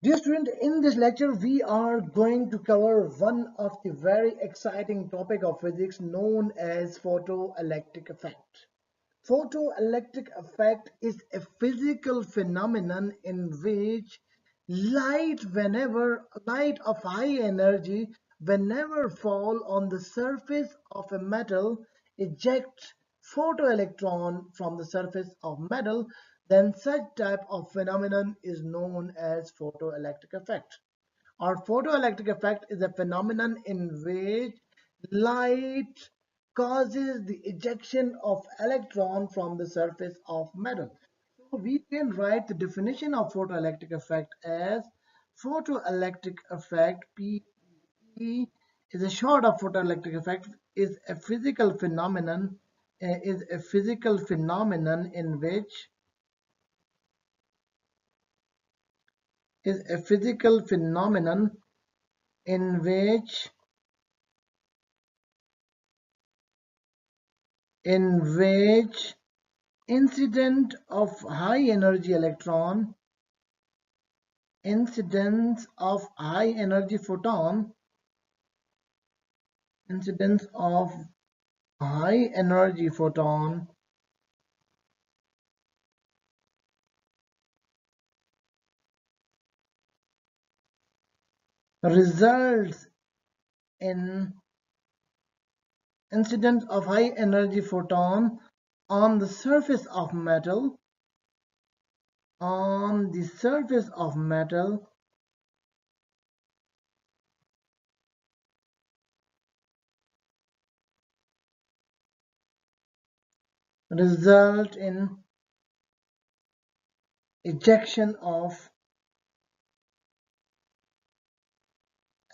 Dear student, in this lecture we are going to cover one of the very exciting topic of physics known as photoelectric effect. Photoelectric effect is a physical phenomenon in which light of high energy whenever fall on the surface of a metal ejects photoelectron from the surface of metal, then such type of phenomenon is known as photoelectric effect. Our photoelectric effect is a phenomenon in which light causes the ejection of electron from the surface of metal. So we can write the definition of photoelectric effect as photoelectric effect P is a short of photoelectric effect is a physical phenomenon in which is a physical phenomenon in which in which incident of high energy electron, incidence of high energy photon, incidence of high energy photon results in incidence of high energy photon on the surface of metal, on the surface of metal result in ejection of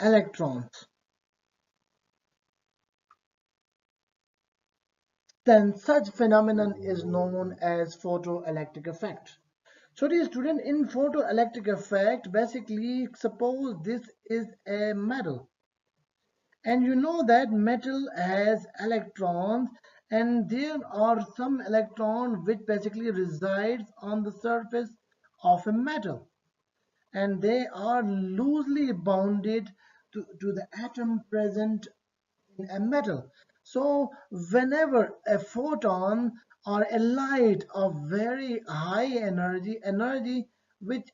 electrons. Then such phenomenon is known as photoelectric effect. So dear student, in photoelectric effect, basically suppose this is a metal, and you know that metal has electrons, and there are some electrons which basically resides on the surface of a metal, and they are loosely bounded to the atom present in a metal. So whenever a photon or a light of very high energy which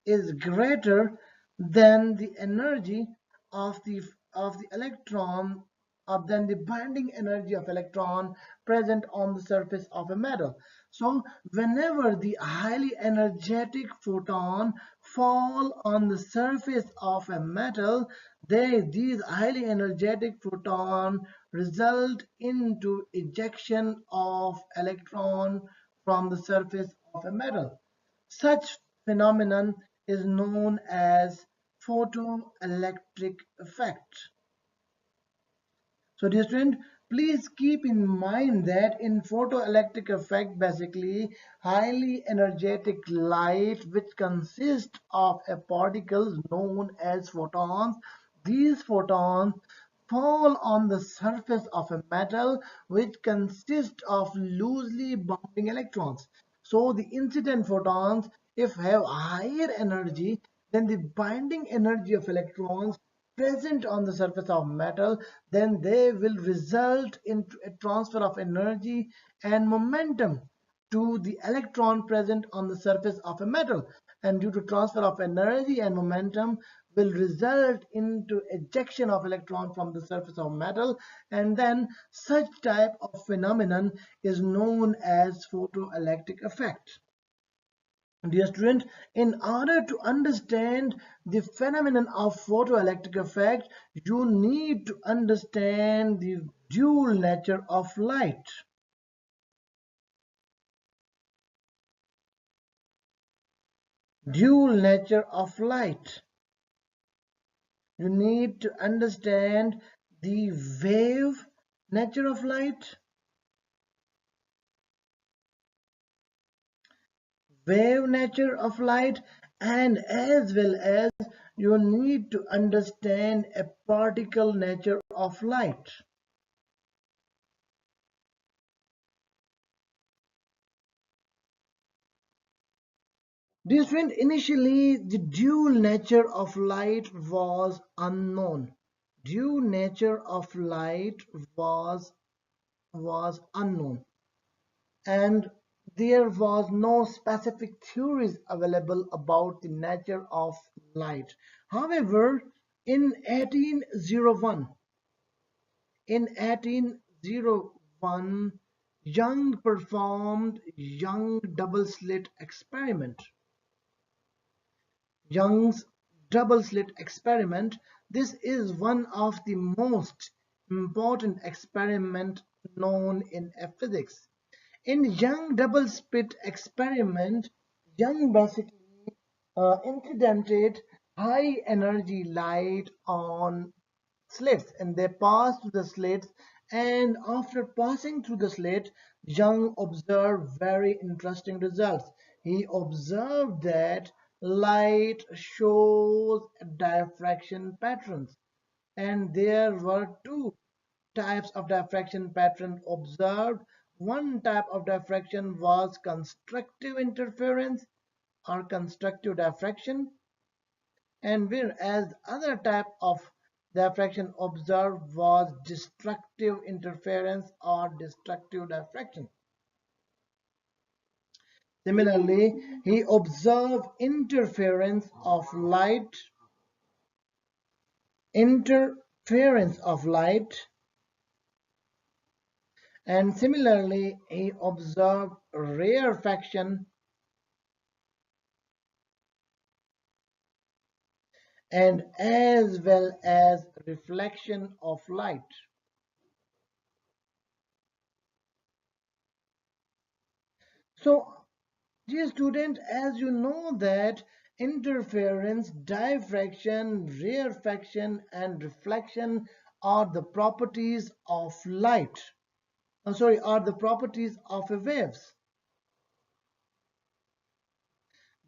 is greater than the energy of the electron, of than the binding energy of electron present on the surface of a metal. So whenever the highly energetic photon fall on the surface of a metal, these highly energetic photon result into ejection of electron from the surface of a metal. Such phenomenon is known as photoelectric effect. So dear student, please keep in mind that in photoelectric effect, basically highly energetic light which consists of a particles known as photons. These photons fall on the surface of a metal which consists of loosely bounding electrons. So the incident photons, if have higher energy than the binding energy of electrons present on the surface of metal, then they will result in a transfer of energy and momentum to the electron present on the surface of a metal, and due to transfer of energy and momentum will result into ejection of electron from the surface of metal, and then such type of phenomenon is known as photoelectric effect. Dear student, in order to understand the phenomenon of photoelectric effect, you need to understand the dual nature of light. Dual nature of light. You need to understand the wave nature of light, wave nature of light, and as well as you need to understand a particle nature of light. Dear friend, initially the dual nature of light was unknown. Dual nature of light was unknown, and there was no specific theories available about the nature of light. However, in 1801, in 1801, Young performed Young double-slit experiment. Young's double-slit experiment. This is one of the most important experiments known in physics. In Young double-slit experiment, Young basically incidented high energy light on slits, and they passed through the slits, and after passing through the slit, Young observed very interesting results. He observed that light shows diffraction patterns, and there were two types of diffraction pattern observed. One type of diffraction was constructive interference or constructive diffraction, and whereas the other type of diffraction observed was destructive interference or destructive diffraction. Similarly, he observed interference of light, and similarly he observed rarefaction and as well as reflection of light. So, dear student, as you know that interference, diffraction, rarefaction, and reflection are the properties of light. Are the properties of a waves.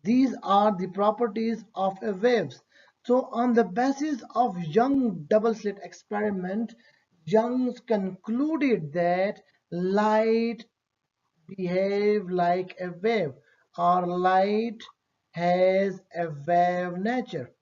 These are the properties of a waves. So, on the basis of Young double-slit experiment, Young concluded that light behave like a wave, or light has a wave nature.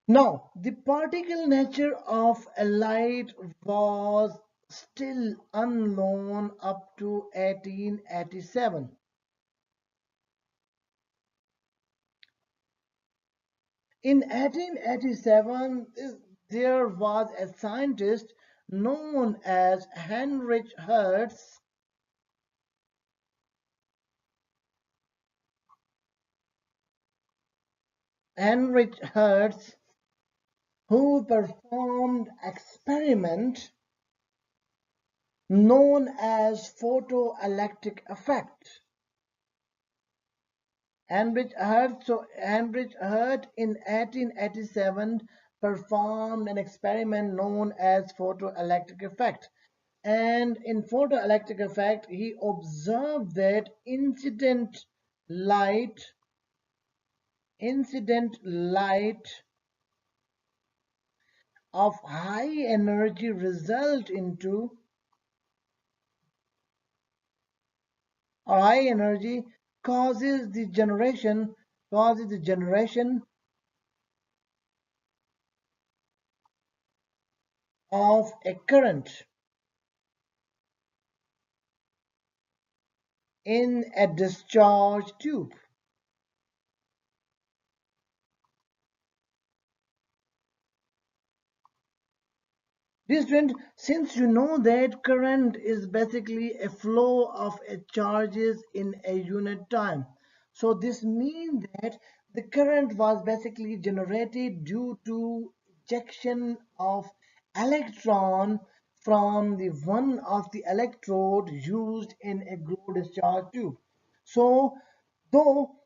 Now, the particle nature of a light was still unknown up to 1887. In 1887, there was a scientist known as Heinrich Hertz. Heinrich Hertz, who performed experiment known as photoelectric effect. Heinrich Hertz in 1887 performed an experiment known as photoelectric effect. And in photoelectric effect, he observed that incident light of high energy result into or high energy causes the generation of a current in a discharge tube. Dear student, since you know that current is basically a flow of charges in a unit time, so this means that the current was basically generated due to ejection of electron from the one of the electrode used in a glow discharge tube. So, though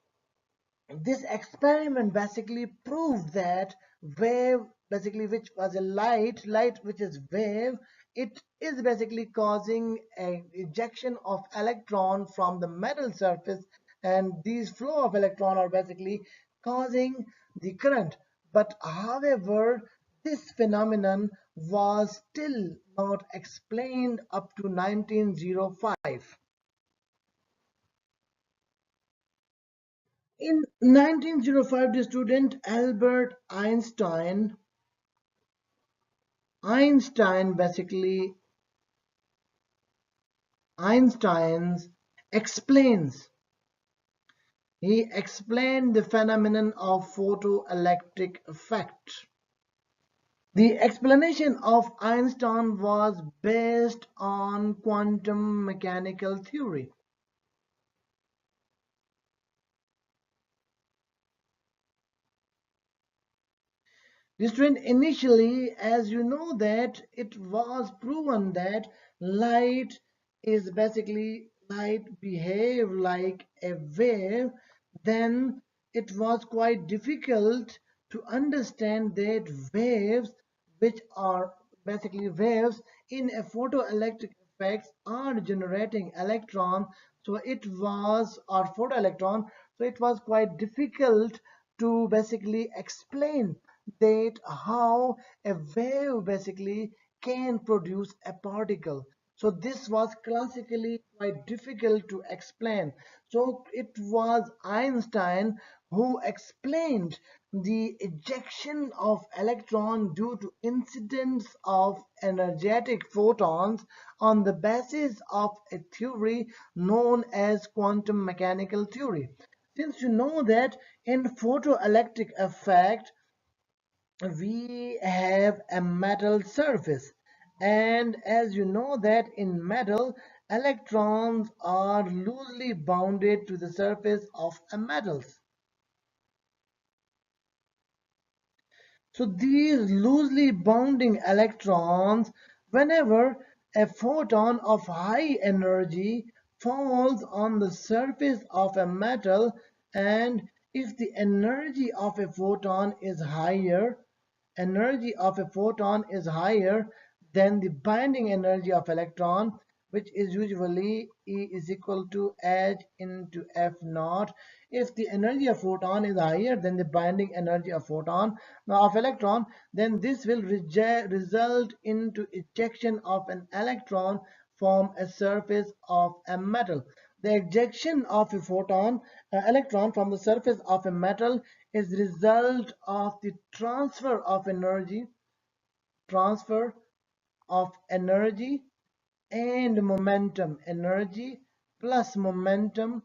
this experiment basically proved that wave, basically which was a light which is wave, it is basically causing a ejection of electron from the metal surface, and these flow of electron are basically causing the current. But however, this phenomenon was still not explained up to 1905. In 1905, the student Albert Einstein basically Einstein's explains he explained the phenomenon of photoelectric effect. The explanation of Einstein was based on quantum mechanical theory. The student initially, as you know, that it was proven that light light behave like a wave, then it was quite difficult to understand that waves, which are basically waves in a photoelectric effects, are generating electron. So it was or photoelectron. So it was quite difficult to basically explain that how a wave basically can produce a particle. So this was classically quite difficult to explain. So it was Einstein who explained the ejection of electron due to incidence of energetic photons on the basis of a theory known as quantum mechanical theory. Since you know that in photoelectric effect we have a metal surface, and as you know that in metal electrons are loosely bounded to the surface of a metal. So these loosely bounding electrons, whenever a photon of high energy falls on the surface of a metal, and if the energy of a photon is higher than the binding energy of electron, which is usually E is equal to h into F naught. If the energy of photon is higher than the binding energy of electron, then this will result into ejection of an electron from a surface of a metal. The ejection of a electron from the surface of a metal is result of the transfer of energy and momentum. Energy plus momentum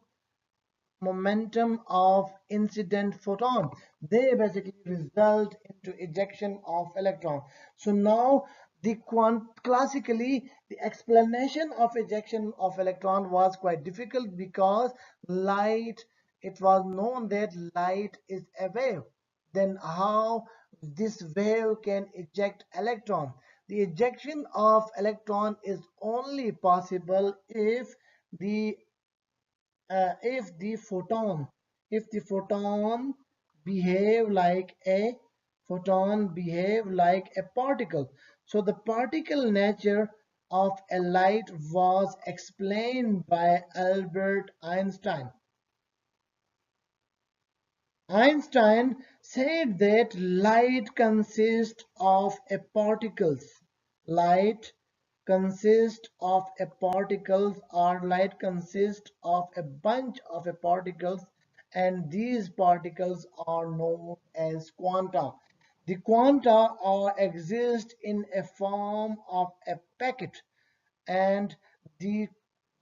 of incident photon, they basically result into ejection of electron. So now classically the explanation of ejection of electron was quite difficult because light it was known that light is a wave. Then how this wave can eject electron? The ejection of electron is only possible the if the behave like a behave like a particle. So the particle nature of a light was explained by Albert Einstein. Einstein said that light consists of a particles. Light consists of a particles, or light consists of a bunch of a particles, and these particles are known as quanta. The quanta exist in a form of a packet, and the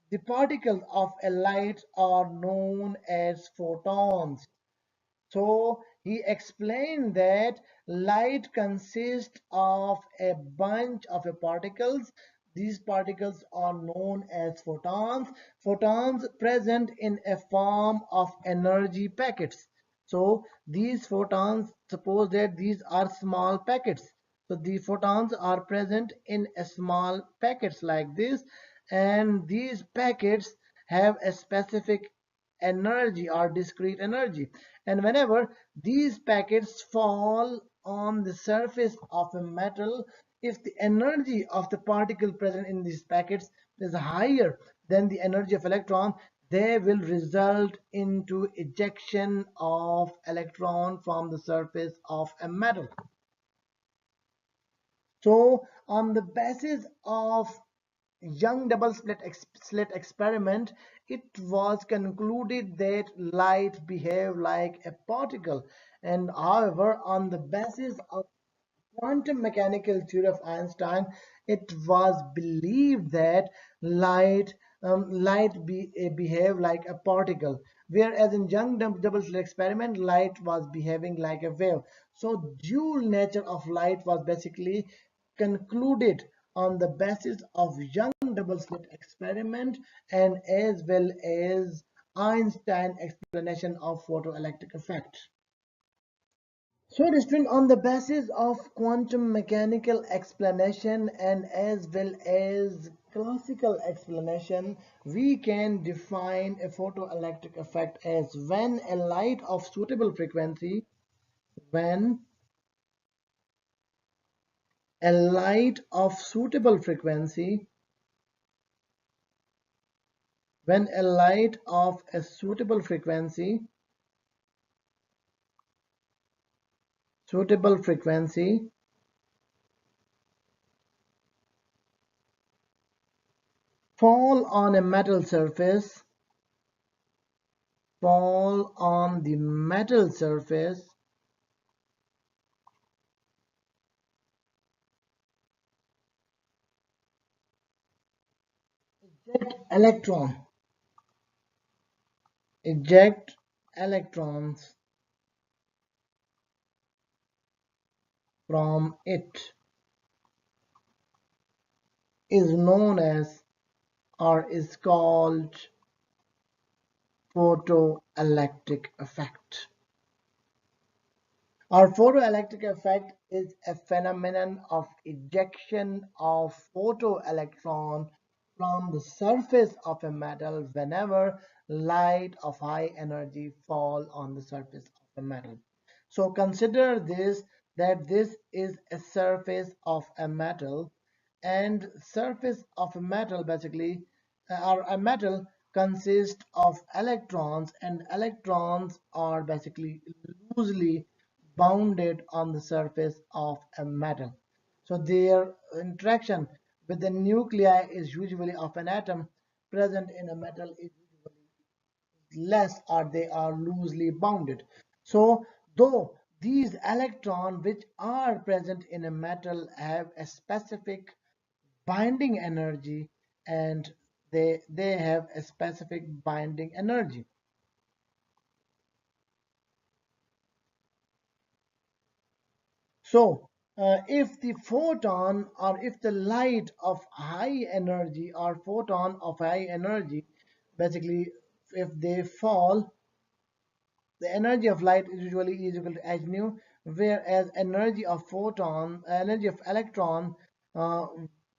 the particles of a light are known as photons. So he explained that light consists of a bunch of particles. These particles are known as photons. Photons present in a form of energy packets. So these photons, suppose that these are small packets. So the photons are present in a small packets like this, and these packets have a specific energy or discrete energy, and whenever these packets fall on the surface of a metal, if the energy of the particle present in these packets is higher than the energy of electron, they will result into ejection of electron from the surface of a metal. So on the basis of young double slit experiment, it was concluded that light behave like a particle. And however, on the basis of quantum mechanical theory of Einstein, it was believed that light behave like a particle, whereas in young double slit experiment, light was behaving like a wave. So dual nature of light was basically concluded on the basis of young double slit experiment and as well as Einstein explanation of photoelectric effect. So it is written on the basis of quantum mechanical explanation and as well as classical explanation, we can define a photoelectric effect as when a light of suitable frequency, when a light of suitable frequency, when a light of a suitable frequency fall on a metal surface, fall on the metal surface, eject electron, eject electrons from it is known as or is called photoelectric effect. Our photoelectric effect is a phenomenon of ejection of photoelectron from the surface of a metal whenever light of high energy fall on the surface of a metal. So consider this that this is a surface of a metal, and surface of a metal basically or a metal consists of electrons, and electrons are basically loosely bounded on the surface of a metal. So their interaction with the nuclei is usually of an atom present in a metal is usually less or they are loosely bounded. So though these electrons which are present in a metal have a specific binding energy, and they have a specific binding energy. So, if the photon or if the light of high energy or photon of high energy, basically, if they fall, the energy of light is usually is equal to h nu, whereas energy of electron, uh,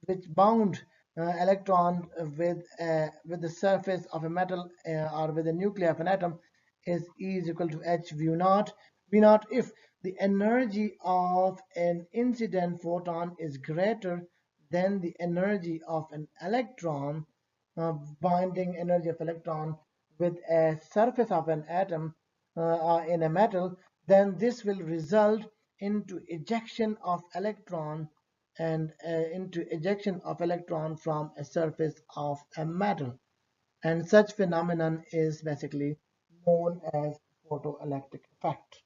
which bound electron with the surface of a metal or with the nuclei of an atom is equal to h v naught. V naught if the energy of an incident photon is greater than the energy of an electron, binding energy of electron with a surface of an atom in a metal, then this will result into ejection of electron and into ejection of electron from a surface of a metal. And such phenomenon is basically known as photoelectric effect.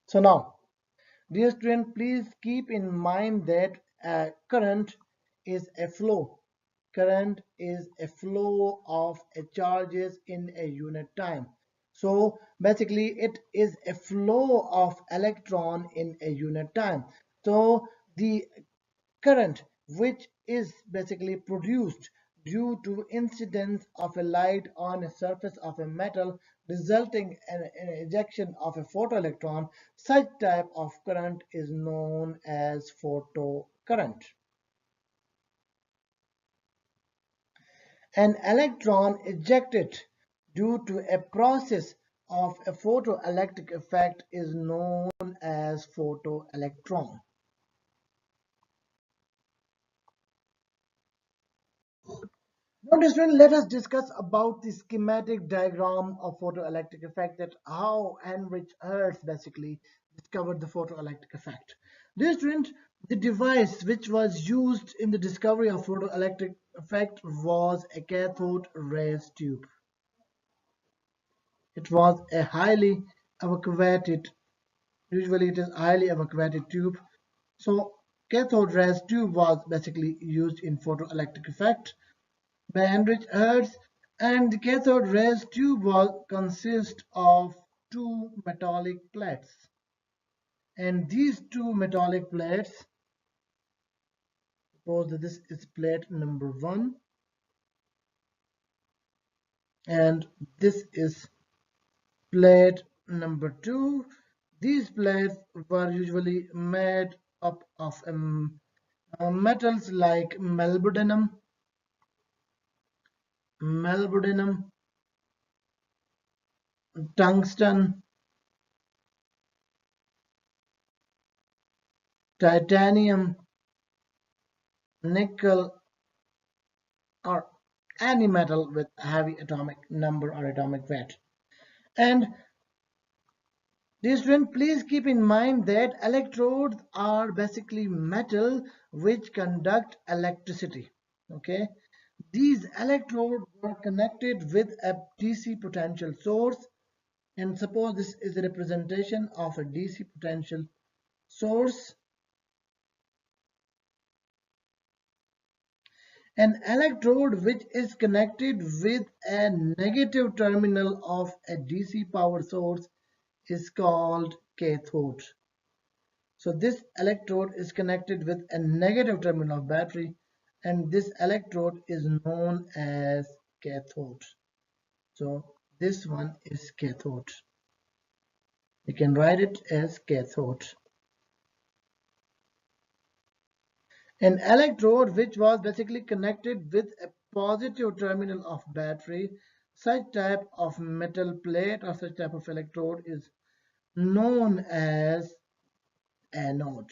So now, dear student, please keep in mind that current is a flow. Current is a flow of charges in a unit time. So basically it is a flow of electron in a unit time. So the current which is basically produced due to incidence of a light on a surface of a metal resulting in an ejection of a photoelectron, such type of current is known as photocurrent. An electron ejected due to a process of a photoelectric effect is known as photoelectron. Now, students, let us discuss about the schematic diagram of photoelectric effect, that how Heinrich Hertz basically discovered the photoelectric effect. Dear student, the device which was used in the discovery of photoelectric effect was a cathode rays tube. It was a highly evacuated, usually it is highly evacuated tube. So cathode rays tube was basically used in photoelectric effect by Heinrich Hertz, and the cathode rays tube was consist of two metallic plates. And these two metallic plates, suppose that this is plate number 1 and this is plate number 2. These plates were usually made up of metals like molybdenum, tungsten, titanium, nickel, or any metal with heavy atomic number or atomic weight. And dear student, please keep in mind that electrodes are basically metal which conduct electricity. Okay, these electrodes were connected with a DC potential source, and suppose this is a representation of a DC potential source. An electrode which is connected with a negative terminal of a DC power source is called cathode. So this electrode is connected with a negative terminal of battery, and this electrode is known as cathode. So this one is cathode. You can write it as cathode. An electrode which was basically connected with a positive terminal of battery, such type of metal plate or such type of electrode is known as anode.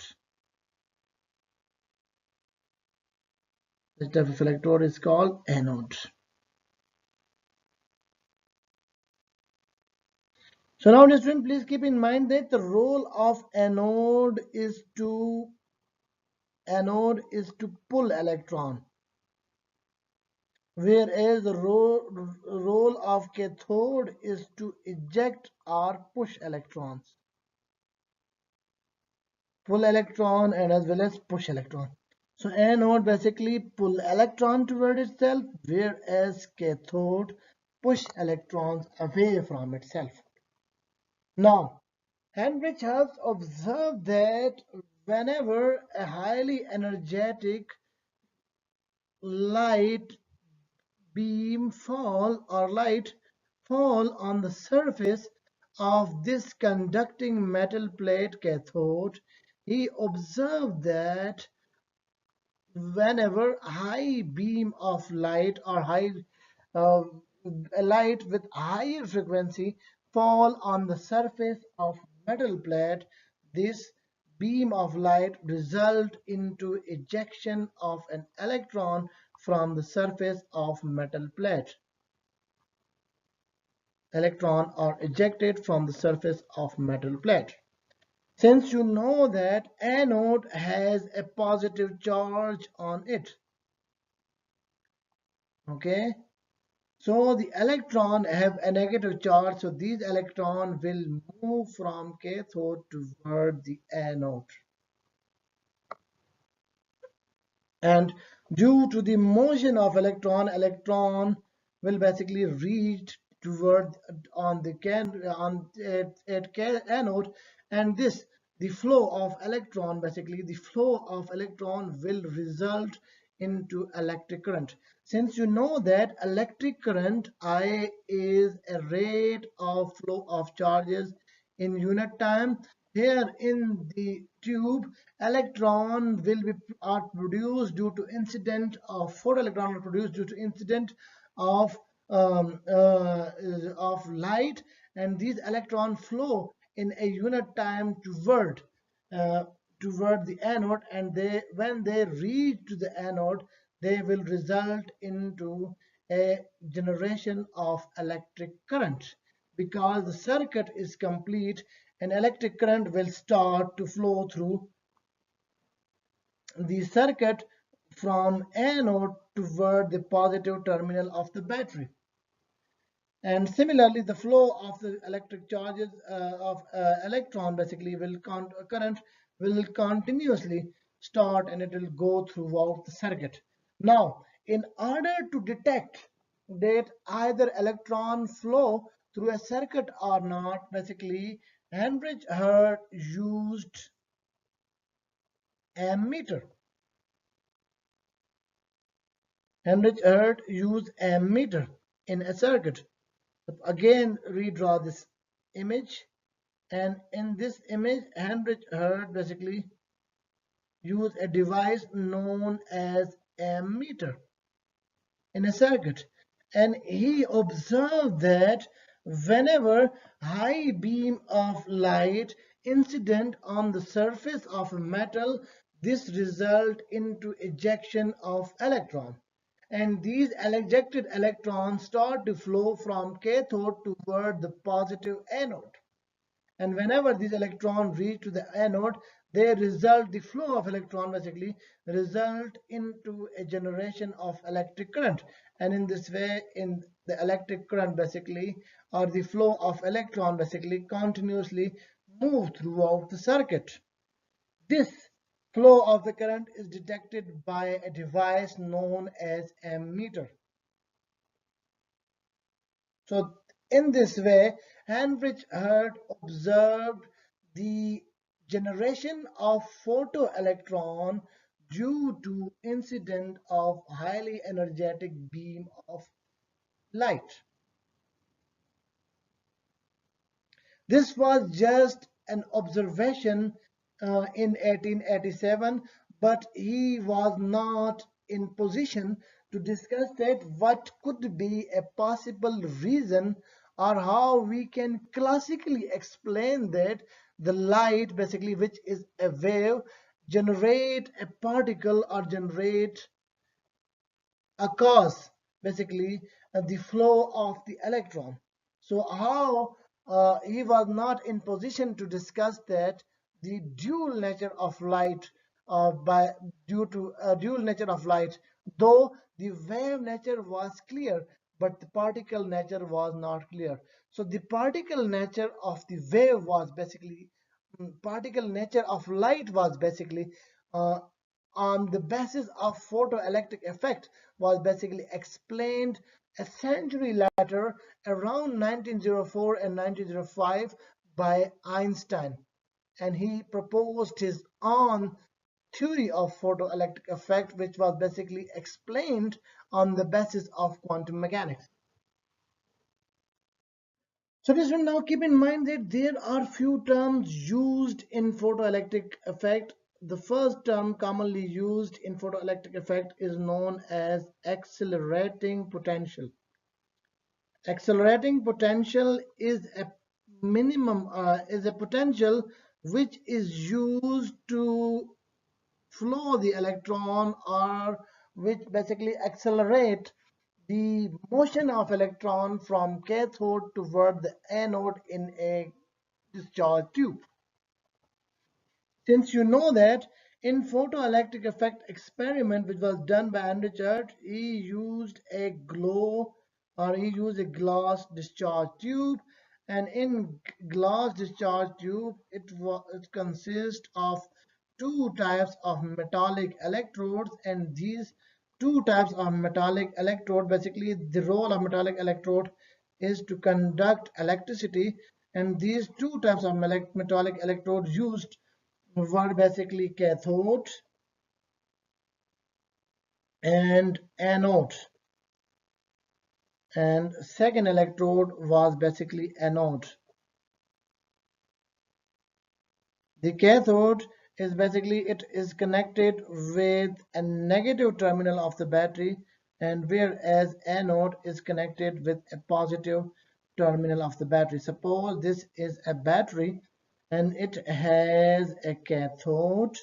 This type of electrode is called anode. So now, student, please keep in mind that the role of anode is to pull electron, whereas the role of cathode is to eject or push electrons. Pull electron and as well as push electron. So anode basically pull electron toward itself, whereas cathode push electrons away from itself. Now, Heinrich Hertz observed that whenever a highly energetic light beam fall on the surface of this conducting metal plate cathode, he observed that whenever high beam of light or uh, light with higher frequency fall on the surface of metal plate, this beam of light result into ejection of an electron from the surface of metal plate. Electron are ejected from the surface of metal plate. Since you know that anode has a positive charge on it, okay, so the electron have a negative charge, so these electrons will move from cathode toward the anode. And due to the motion of electron will basically reach toward on the anode, and this the flow of electron will result into electric current. Since you know that electric current I is a rate of flow of charges in unit time, here in the tube electron will be are produced due to incident of photoelectron are produced due to incident of light, and these electrons flow in a unit time uh, toward the anode, and when they reach to the anode they will result into a generation of electric current. Because the circuit is complete, an electric current will start to flow through the circuit from anode toward the positive terminal of the battery. And similarly, the flow of the electric charges of electron basically current will continuously start and it will go throughout the circuit. Now, in order to detect that either electron flow through a circuit or not, basically Heinrich Hertz used ammeter. Heinrich Hertz used ammeter in a circuit. Again, redraw this image, and in this image, Heinrich Hertz basically used a device known as ammeter in a circuit, and he observed that whenever high beam of light incident on the surface of a metal, this result into ejection of electron, and these ejected electrons start to flow from cathode toward the positive anode. And whenever these electrons reach to the anode, the flow of electron basically result into a generation of electric current. And in this way, in the electric current basically, or the flow of electron basically continuously move throughout the circuit. This flow of the current is detected by a device known as ammeter. So in this way, Heinrich Hertz observed the generation of photoelectron due to incident of highly energetic beam of light. This was just an observation in 1887, but he was not in position to discuss that what could be a possible reason or how we can classically explain that the light basically, which is a wave, generate a particle or generate a cause basically the flow of the electron. So how he was not in position to discuss that the dual nature of light by due to dual nature of light, though the wave nature was clear but the particle nature was not clear. So the particle nature of the wave was basically particle nature of light was basically uh, on the basis of photoelectric effect was basically explained a century later around 1904 and 1905 by Einstein, and he proposed his own theory of photoelectric effect, which was basically explained on the basis of quantum mechanics. So this will now keep in mind that there are few terms used in photoelectric effect. The first term commonly used in photoelectric effect is known as accelerating potential. Accelerating potential is a potential which is used to flow the electron or which basically accelerate the motion of electron from cathode toward the anode in a discharge tube. Since you know that in photoelectric effect experiment which was done by Heinrich Hertz, he used a glass discharge tube, and in glass discharge tube it consists of two types of metallic electrodes, and these two types of metallic electrode basically the role of metallic electrode is to conduct electricity, and these two types of metallic electrodes used were basically cathode and anode, and second electrode was basically anode. The cathode is basically it is connected with a negative terminal of the battery, and whereas anode is connected with a positive terminal of the battery. Suppose this is a battery and it has a cathode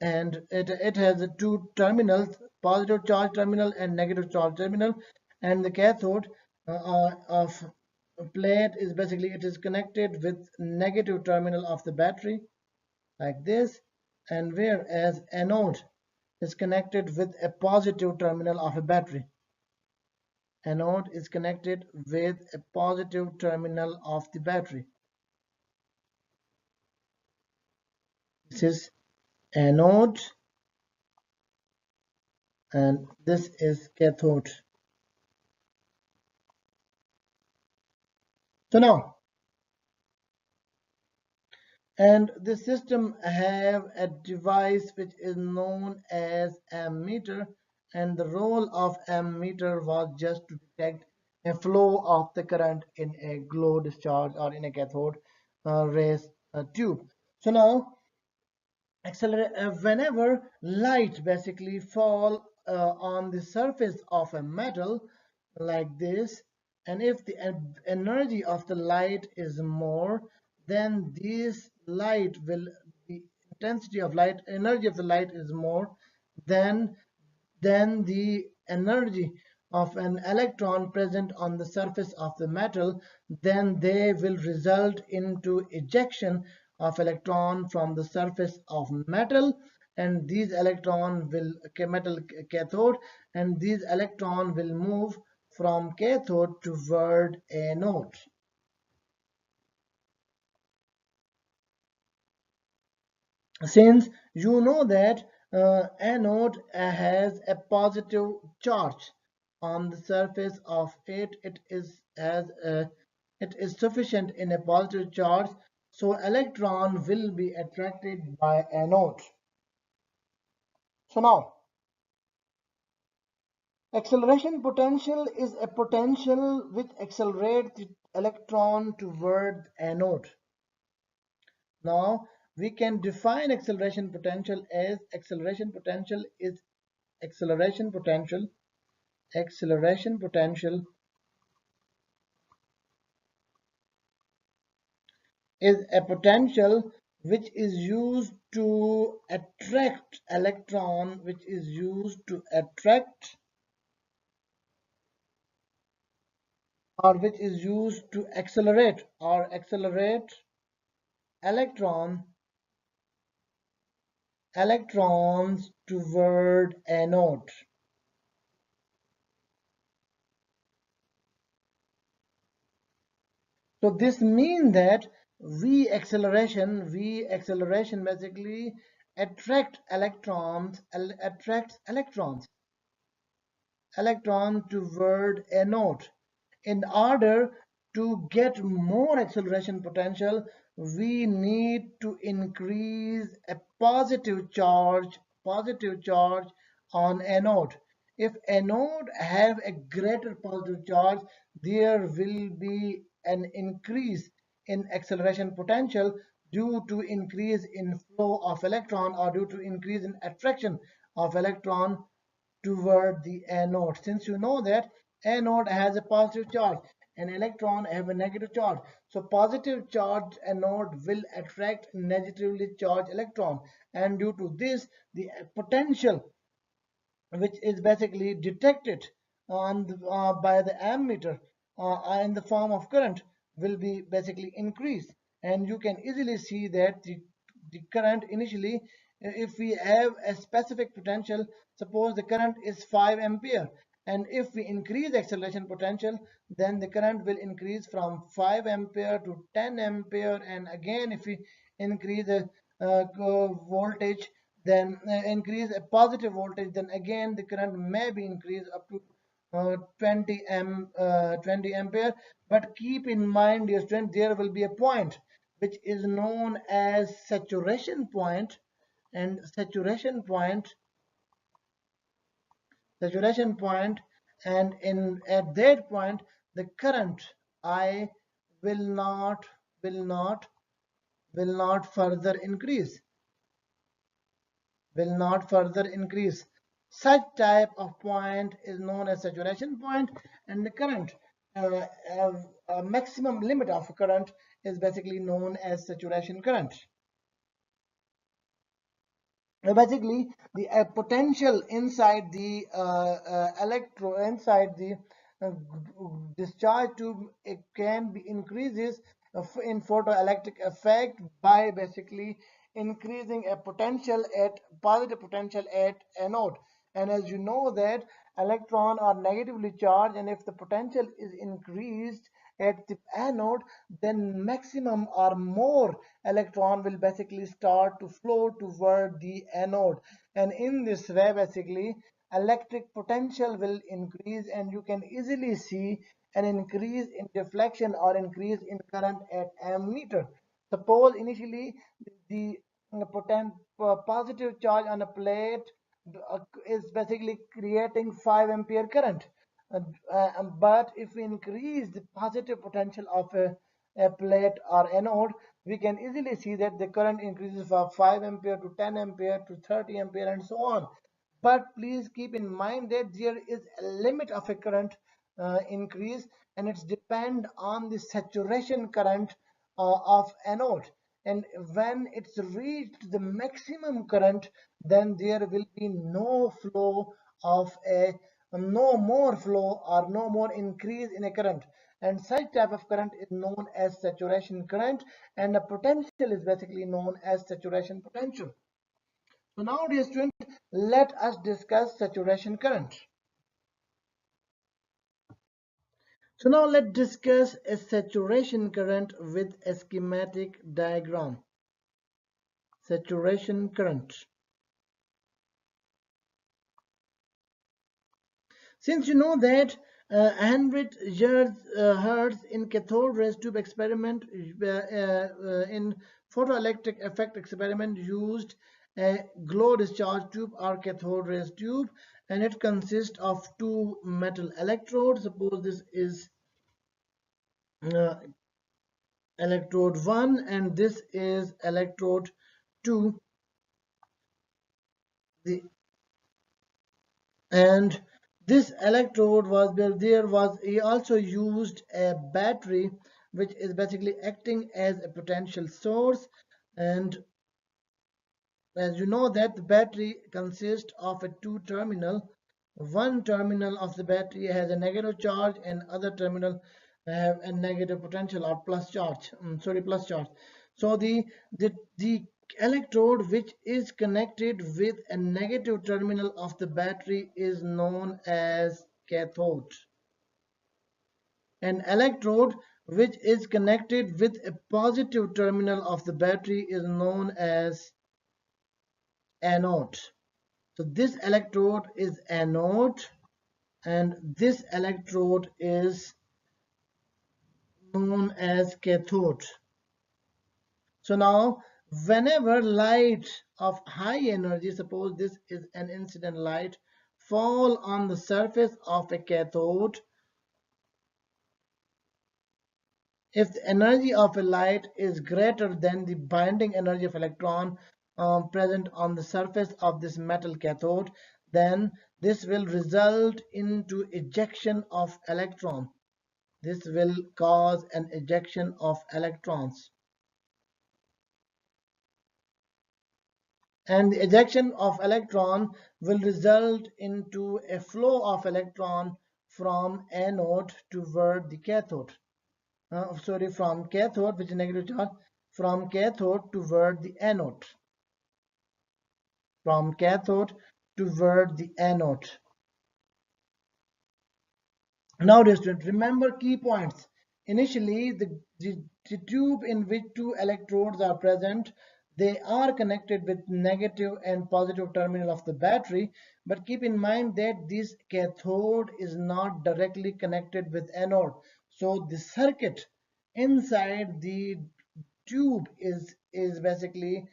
and it has two terminals, positive charge terminal and negative charge terminal, and the cathode of plate is basically it is connected with negative terminal of the battery like this, and whereas anode is connected with a positive terminal of a battery. Anode is connected with a positive terminal of the battery. This is anode and this is cathode. So now, and the system have a device which is known as ammeter, and the role of ammeter was just to detect a flow of the current in a glow discharge or in a cathode rays tube. So now whenever light basically fall on the surface of a metal like this, and if the energy of the light is more, then this light will, the intensity of light, energy of the light is more, then the energy of an electron present on the surface of the metal, then they will result into ejection of electron from the surface of metal, and these electron will metal cathode, and these electron will move from cathode toward anode. Since you know that anode has a positive charge on the surface of it, it is sufficient in a positive charge, so electron will be attracted by anode. So now, acceleration potential is a potential which accelerates the electron toward anode. Now we can define acceleration potential as acceleration potential acceleration potential is a potential which is used to attract electron, which is used to attract, or which is used to accelerate electron electrons toward anode. So this means that V acceleration basically attracts electron toward a node. In order to get more acceleration potential, we need to increase a positive charge on anode. If anode have a greater positive charge, there will be an increase in acceleration potential due to increase in flow of electron, or due to increase in attraction of electron toward the anode. Since you know that anode has a positive charge and electron have a negative charge, so positive charged anode will attract negatively charged electron, and due to this the potential which is basically detected on by the ammeter in the form of current will be basically increased. And you can easily see that the current initially, if we have a specific potential, suppose the current is 5 ampere, and if we increase acceleration potential, then the current will increase from 5 ampere to 10 ampere, and again if we increase the voltage, then increase a positive voltage, then again the current may be increased up to 20 ampere. But keep in mind, dear student, there will be a point which is known as saturation point, and saturation point, and in at that point the current I will not will not will not further increase will not further increase. Such type of point is known as saturation point, and the current, maximum limit of current, is basically known as saturation current. Basically, the potential inside the uh, discharge tube, it can be increases in photoelectric effect by basically increasing a potential at positive potential at anode. And as you know that electron are negatively charged, and if the potential is increased at the anode, then maximum or more electron will basically start to flow toward the anode. And in this way, basically, electric potential will increase, and you can easily see an increase in deflection or increase in current at ammeter. Suppose initially the positive charge on a plate is basically creating 5 ampere current. But if we increase the positive potential of a plate or anode, we can easily see that the current increases from 5 ampere to 10 ampere to 30 ampere and so on. But please keep in mind that there is a limit of a current increase, and it's depend on the saturation current of anode. And when it's reached the maximum current, then there will be no flow of a no more flow or no more increase in a current, and such type of current is known as saturation current, and the potential is basically known as saturation potential. So now, dear student, let us discuss saturation current. So now let's discuss a saturation current with a schematic diagram. Saturation current. Since you know that Heinrich Hertz in cathode ray tube experiment in photoelectric effect experiment used a glow discharge tube or cathode ray tube, and it consists of two metal electrodes. Suppose this is uh, electrode 1 and this is electrode 2. The and this electrode was he also used a battery which is basically acting as a potential source. And as you know that the battery consists of a two terminal. One terminal of the battery has a negative charge and other terminal have a negative potential or plus charge. Plus charge. So the electrode which is connected with a negative terminal of the battery is known as cathode. An electrode which is connected with a positive terminal of the battery is known as anode. So this electrode is anode and this electrode is known as cathode. So now whenever light of high energy, suppose this is an incident light, fall on the surface of a cathode, if the energy of a light is greater than the binding energy of electron present on the surface of this metal cathode, then this will result into ejection of electron. This will cause an ejection of electrons. And the ejection of electron will result into a flow of electron from anode toward the cathode. From cathode, which is negative charge, from cathode toward the anode. From cathode toward the anode. Now, dear students, remember key points. Initially, the tube in which two electrodes are present, they are connected with negative and positive terminal of the battery, but keep in mind that this cathode is not directly connected with anode. So the circuit inside the tube is basically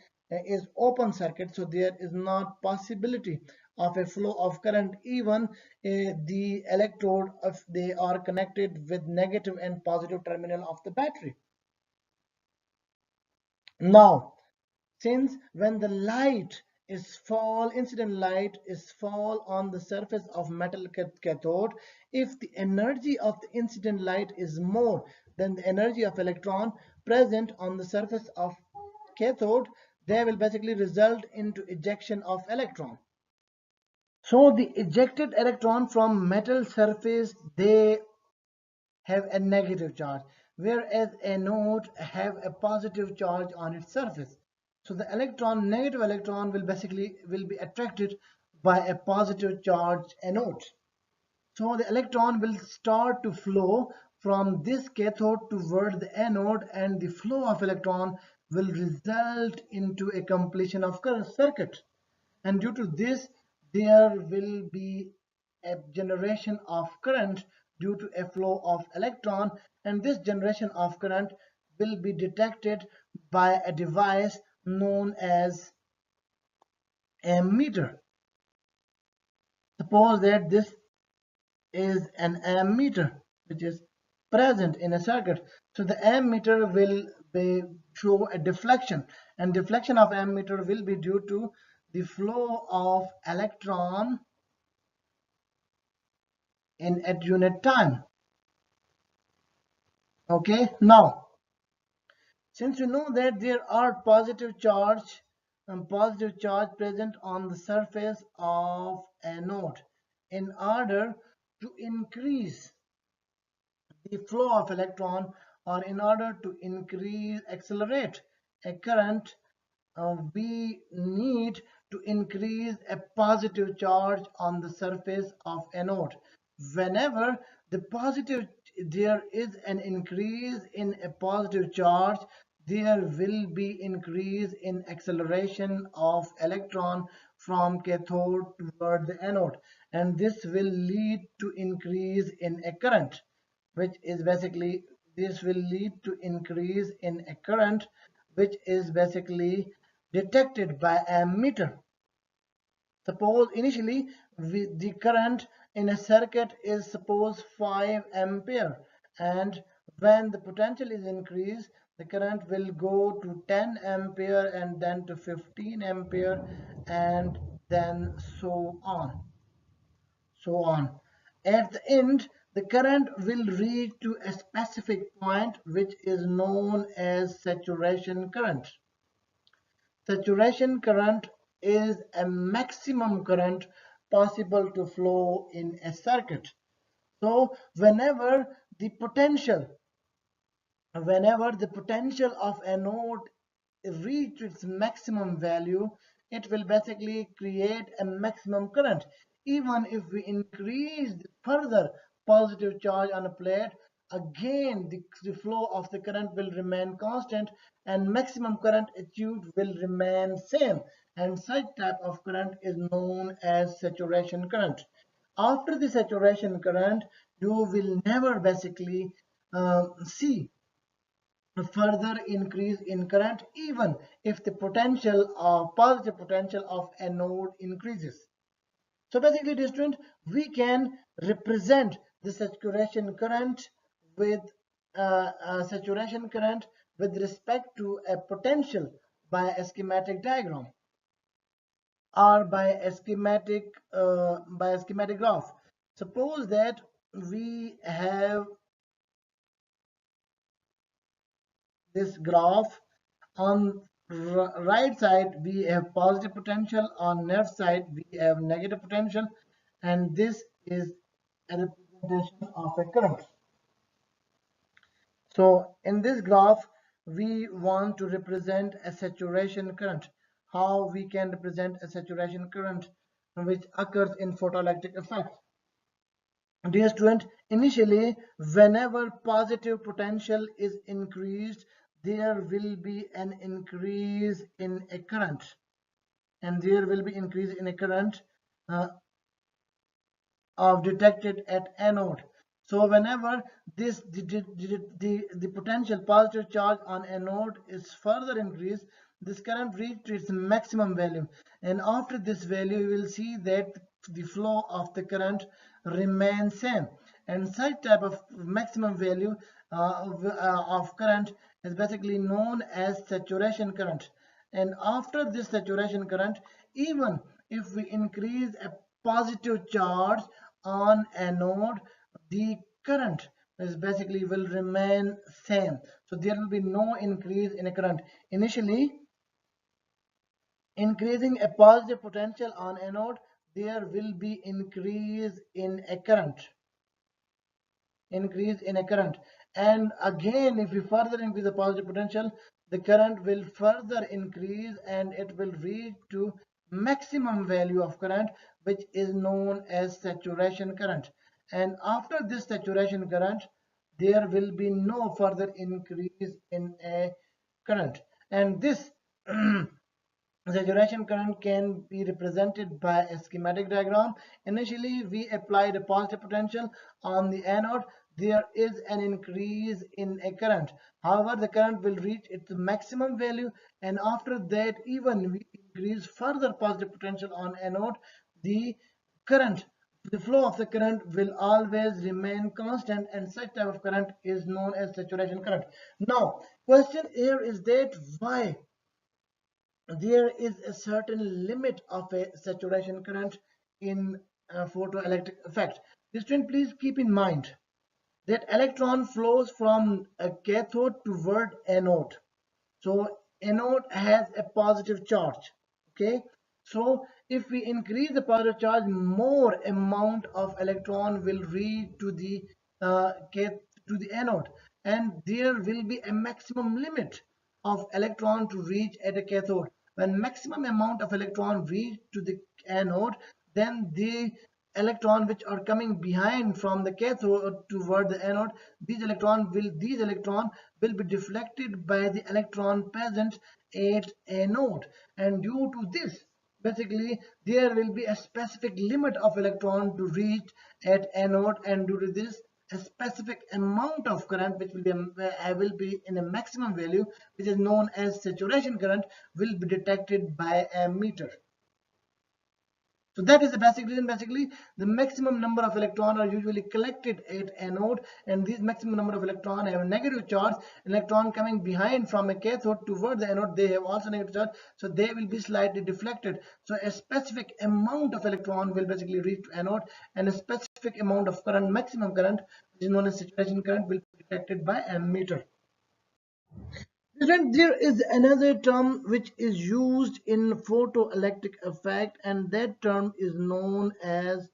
is open circuit, so there is not possibility of a flow of current even the electrode if they are connected with negative and positive terminal of the battery. Now, since when the light is fall, incident light is fall on the surface of metal cathode, if the energy of the incident light is more than the energy of electron present on the surface of cathode, they will basically result into ejection of electron. So the ejected electron from metal surface, they have a negative charge, whereas anode have a positive charge on its surface. So the negative electron will be attracted by a positive charge anode. So the electron will start to flow from this cathode toward the anode, and the flow of electron will result into a completion of current circuit. And due to this, there will be a generation of current due to a flow of electron, and this generation of current will be detected by a device known as ammeter. Suppose that this is an ammeter which is present in a circuit. So the ammeter will show a deflection, and deflection of ammeter will be due to the flow of electron in at unit time. Okay, now since you know that there are positive charge present on the surface of a node, in order to increase the flow of electron, or in order to accelerate a current, we need to increase a positive charge on the surface of a node. Whenever there is an increase in a positive charge, there will be increase in acceleration of electron from cathode toward the anode, and this will lead to increase in a current, which is basically this will lead to increase in a current which is basically detected by ammeter. Suppose initially the current in a circuit is suppose 5 ampere, and when the potential is increased, the current will go to 10 ampere and then to 15 ampere, and then so on. At the end, the current will reach to a specific point which is known as saturation current. Saturation current is a maximum current possible to flow in a circuit. So whenever the potential of a node reach its maximum value, it will basically create a maximum current. Even if we increase further positive charge on a plate, again the flow of the current will remain constant, and maximum current achieved will remain same, and such type of current is known as saturation current. After the saturation current, you will never basically see a further increase in current, even if the positive potential of a node increases. So basically, dear student, we can represent the with saturation current with respect to a potential by a schematic diagram, or by a schematic graph. Suppose that we have this graph. On right side we have positive potential, on left side we have negative potential, and this is a representation of a current. So in this graph we want to represent a saturation current. How we can represent a saturation current which occurs in photoelectric effect? Dear student, initially whenever positive potential is increased, there will be an increase in a current, and there will be increase in a current of detected at anode. So whenever the potential positive charge on anode is further increased, this current reaches its maximum value, and after this value you will see that the flow of the current remains same, and such type of maximum value of current is basically known as saturation current. And after this saturation current, even if we increase a positive charge on anode, the current is basically will remain same. So there will be no increase in a current. Initially, increasing a positive potential on anode, there will be increase in a current. And again, if we further increase the positive potential, the current will further increase and it will reach to maximum value of current, which is known as saturation current. And after this saturation current, there will be no further increase in a current. And this saturation current can be represented by a schematic diagram. Initially, we applied a positive potential on the anode. There is an increase in a current. However, the current will reach its maximum value, and after that, even we increase further positive potential on anode, the current, the flow of the current will always remain constant, and such type of current is known as saturation current. Now, question here is that why there is a certain limit of a saturation current in a photoelectric effect. Student, please keep in mind that electron flows from a cathode toward anode. So anode has a positive charge. Okay. So if we increase the positive charge, more amount of electron will reach to the anode, and there will be a maximum limit of electron to reach at a cathode. When maximum amount of electron reach to the anode, then the electron which are coming behind from the cathode toward the anode, these electron will be deflected by the electron present at anode, and due to this, basically there will be a specific limit of electron to reach at anode, and due to this, a specific amount of current which will be in a maximum value, which is known as saturation current, will be detected by a meter. So that is the basic reason. Basically, the maximum number of electrons are usually collected at anode, and these maximum number of electrons have a negative charge. Electron coming behind from a cathode toward the anode, they have also negative charge, so they will be slightly deflected. So a specific amount of electron will basically reach to anode, and a specific amount of current, maximum current, which is known as saturation current, will be detected by a meter. Then there is another term which is used in photoelectric effect, and that term is known as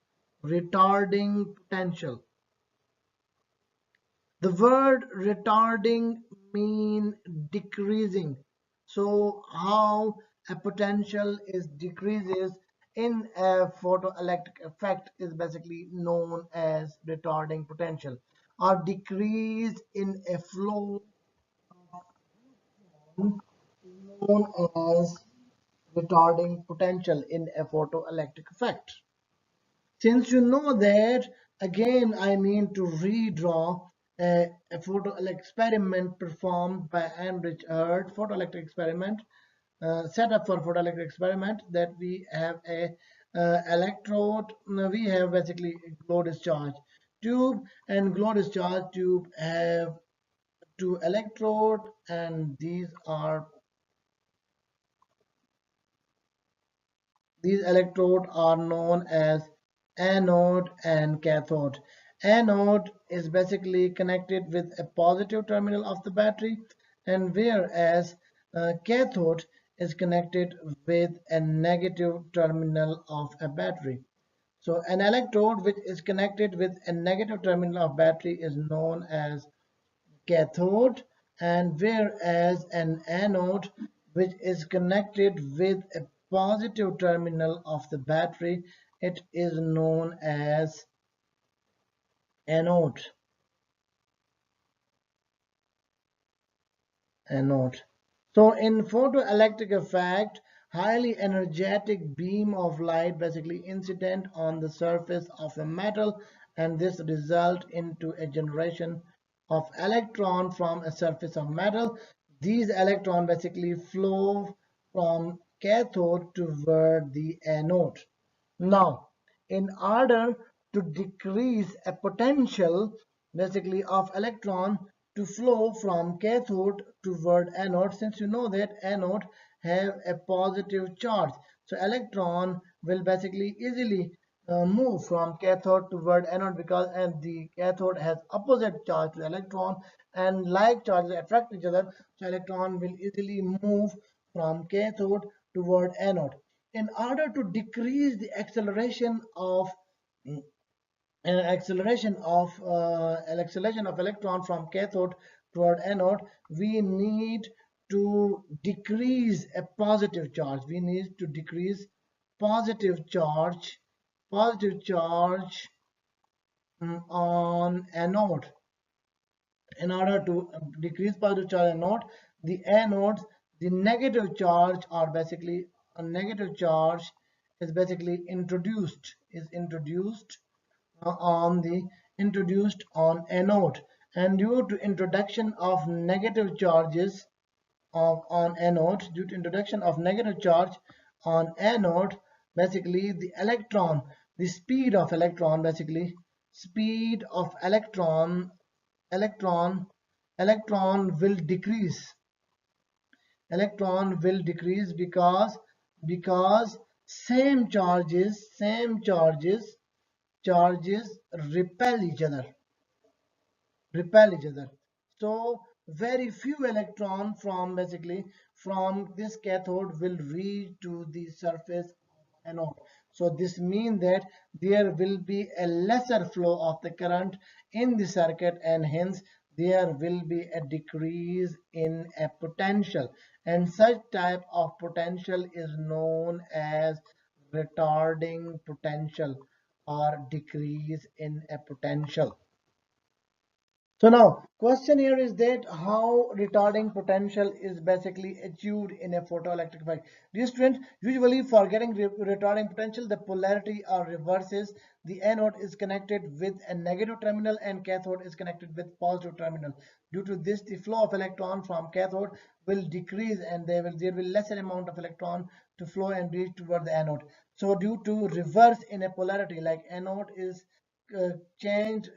retarding potential. The word retarding means decreasing. So how a potential is decreases in a photoelectric effect is basically known as retarding potential, or decrease in a flow known as retarding potential in a photoelectric effect. Since you know that, again, I mean to redraw a photoelectric experiment performed by Heinrich Hertz, photoelectric experiment, setup for photoelectric experiment, that we have a electrode, we have basically a glow discharge tube, and glow discharge tube have two electrode, and these electrodes are known as anode and cathode. Anode is basically connected with a positive terminal of the battery, and whereas cathode is connected with a negative terminal of a battery. So an electrode which is connected with a negative terminal of battery is known as cathode, and whereas an anode which is connected with a positive terminal of the battery, it is known as anode. So in photoelectric effect, highly energetic beam of light basically incident on the surface of a metal, and this result into a generation of electron from a surface of metal. These electrons basically flow from cathode toward the anode. Now, in order to decrease a potential basically of electron to flow from cathode toward anode, since you know that anode have a positive charge, so electron will basically easily move from cathode toward anode, because and the cathode has opposite charge to electron, and like charges attract each other, so electron will easily move from cathode toward anode. In order to decrease the acceleration of electron from cathode toward anode, we need to decrease a positive charge. We need to decrease positive charge on anode. In order to decrease positive charge anode, the anodes, the negative charge are basically a negative charge is basically introduced on the introduced on anode, and due to introduction of negative charges on anode, due to introduction of negative charge on anode, basically the electron, the speed of electron, basically speed of electron electron will decrease, because same charges repel each other, repel each other. So very few electron from basically from this cathode will reach to the surface of anode. So this means that there will be a lesser flow of the current in the circuit, and hence there will be a decrease in a potential, and such type of potential is known as retarding potential or decrease in a potential. So now, question here is that how retarding potential is basically achieved in a photoelectric effect. Dear student, usually for getting retarding potential, the polarity or reverses. The anode is connected with a negative terminal and cathode is connected with positive terminal. Due to this, the flow of electron from cathode will decrease, and there will lesser amount of electron to flow and reach toward the anode. So due to reverse in a polarity, like anode is changed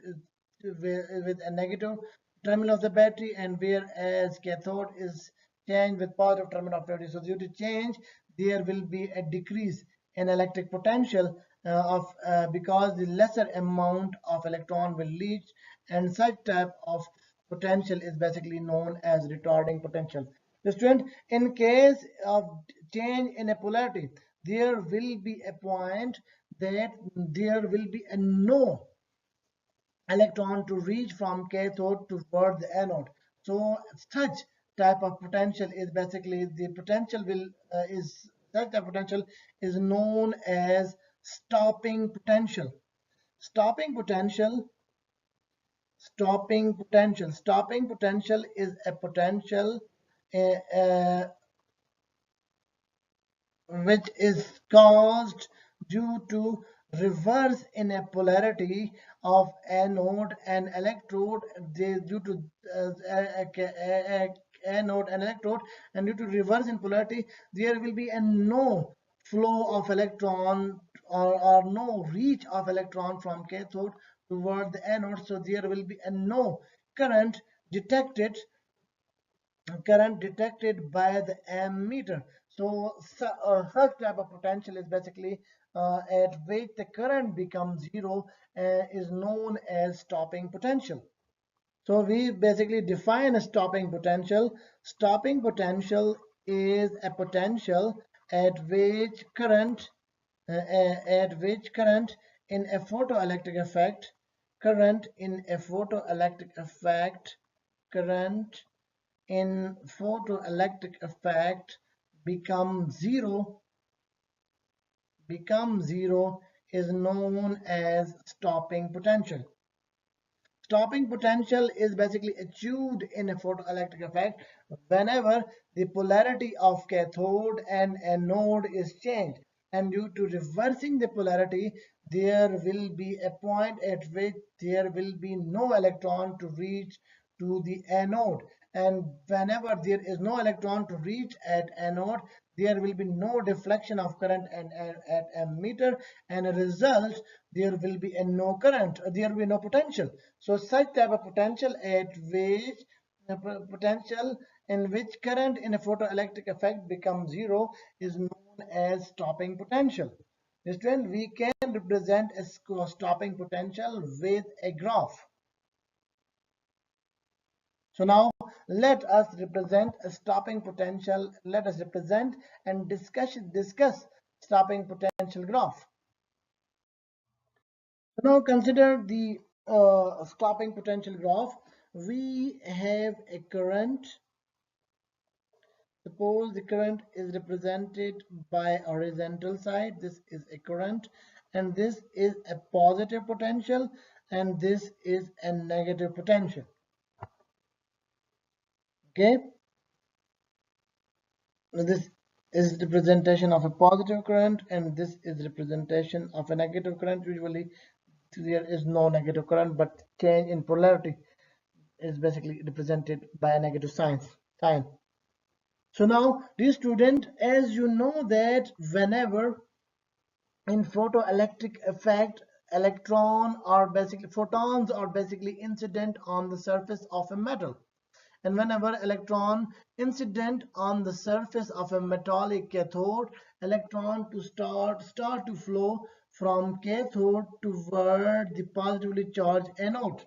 with a negative terminal of the battery, and whereas cathode is changed with positive terminal of battery. So due to change, there will be a decrease in electric potential because the lesser amount of electron will reach, and such type of potential is basically known as retarding potential. The student, in case of change in a polarity, there will be a point that there will be a no electron to reach from cathode toward the anode. So such type of potential is basically the potential will is such type of potential is known as stopping potential. Stopping potential, stopping potential is a potential uh, uh, which is caused due to reverse in a polarity of anode and electrode, due to anode and electrode, and due to reverse in polarity, there will be a no flow of electron, or no reach of electron from cathode toward the anode. So there will be a no current detected by the ammeter. So such type of potential is basically at which the current becomes zero, is known as stopping potential. So we basically define a stopping potential. Stopping potential is a potential at which current in a photoelectric effect, current in a photoelectric effect, current in photoelectric effect become zero is known as stopping potential. Stopping potential is basically achieved in a photoelectric effect whenever the polarity of cathode and anode is changed, and due to reversing the polarity, there will be a point at which there will be no electron to reach to the anode, and whenever there is no electron to reach at anode, there will be no deflection of current at ammeter, and a result, there will be a no current, there will be no potential. So such type of potential at which potential in which current in a photoelectric effect becomes zero is known as stopping potential. This when we can represent a stopping potential with a graph. So now let us represent a stopping potential. Let us represent and discuss stopping potential graph. So now consider the stopping potential graph. We have a current Suppose the current is represented by a horizontal side. This is a current, and this is a positive potential, and this is a negative potential. Okay, now this is representation of a positive current, and this is representation of a negative current. Usually there is no negative current, but change in polarity is basically represented by a negative sign. So now, dear student, as you know that whenever in photoelectric effect, photons are basically incident on the surface of a metal. And whenever electron incident on the surface of a metallic cathode, electron to start to flow from cathode toward the positively charged anode.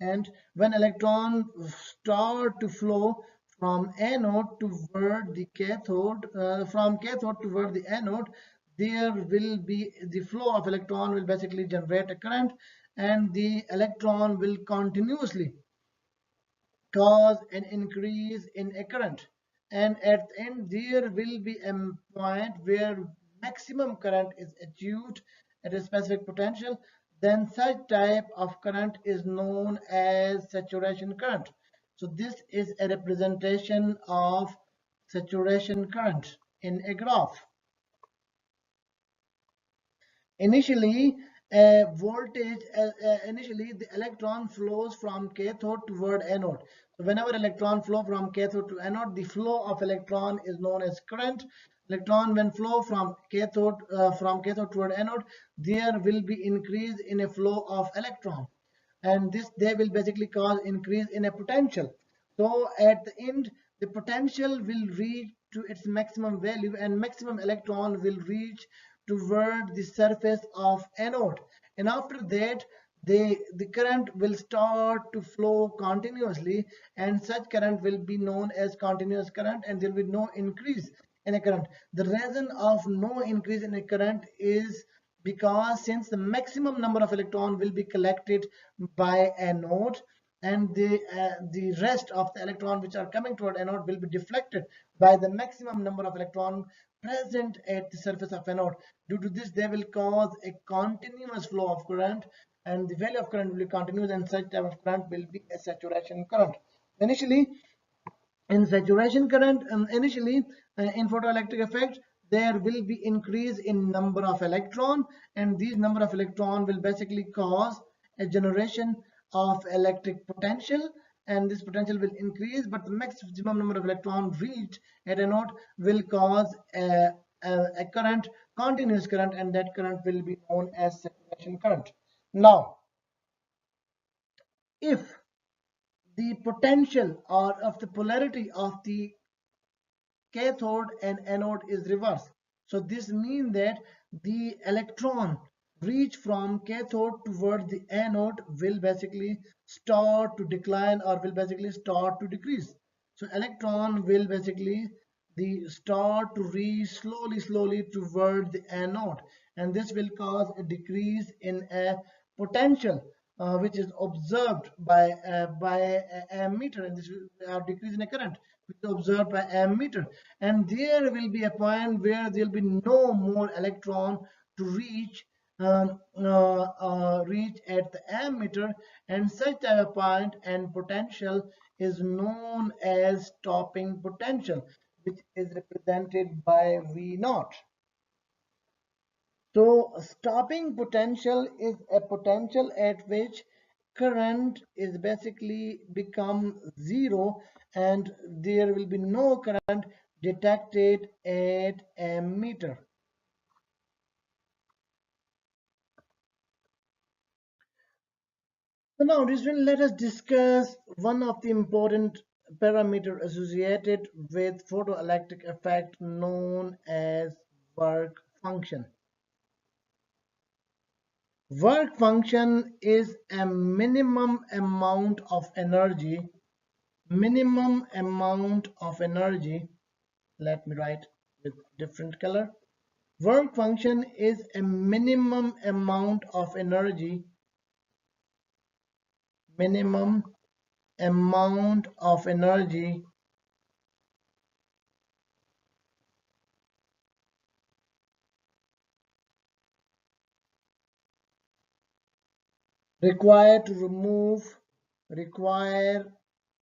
And when electrons start to flow from anode toward the cathode, from cathode toward the anode, there will be the flow of electron will basically generate a current, and the electron will continuously cause an increase in a current, and at the end there will be a point where maximum current is achieved at a specific potential. Then such type of current is known as saturation current. So this is a representation of saturation current in a graph. Initially, initially the electron flows from cathode toward anode. So whenever electron flow from cathode to anode, the flow of electron is known as current. Electron when flow from cathode toward anode, there will be increase in a flow of electron, and this they will basically cause increase in a potential. So at the end, the potential will reach to its maximum value, and maximum electron will reach toward the surface of anode. And after that, the current will start to flow continuously, and such current will be known as continuous current, and there will be no increase in a current. The reason of no increase in a current is because since the maximum number of electron will be collected by anode, and the rest of the electron which are coming toward anode will be deflected by the maximum number of electron present at the surface of anode. Due to this, they will cause a continuous flow of current, and the value of current will be continuous, and such type of current will be a saturation current. Initially, in saturation current, initially in photoelectric effect, there will be increase in number of electron, and these number of electron will basically cause a generation of electric potential, and this potential will increase, but the maximum number of electron reached at a node will cause a current, continuous current, and that current will be known as saturation current. Now, if the potential or of the polarity of the cathode and anode is reversed. So this means that the electron reach from cathode toward the anode will basically start to decline, or will basically start to decrease. So electron will basically the start to reach slowly toward the anode, and this will cause a decrease in a potential which is observed by a ammeter, and this will decrease in a current which is observed by ammeter, and there will be a point where there will be no more electron to reach at the ammeter, and such a point and potential is known as stopping potential, which is represented by V naught. So stopping potential is a potential at which current is basically become zero, and there will be no current detected at a meter. So now let us discuss one of the important parameter associated with photoelectric effect known as work function. Work function is a minimum amount of energy. Let me write with different color. Work function is a minimum amount of energy require to remove require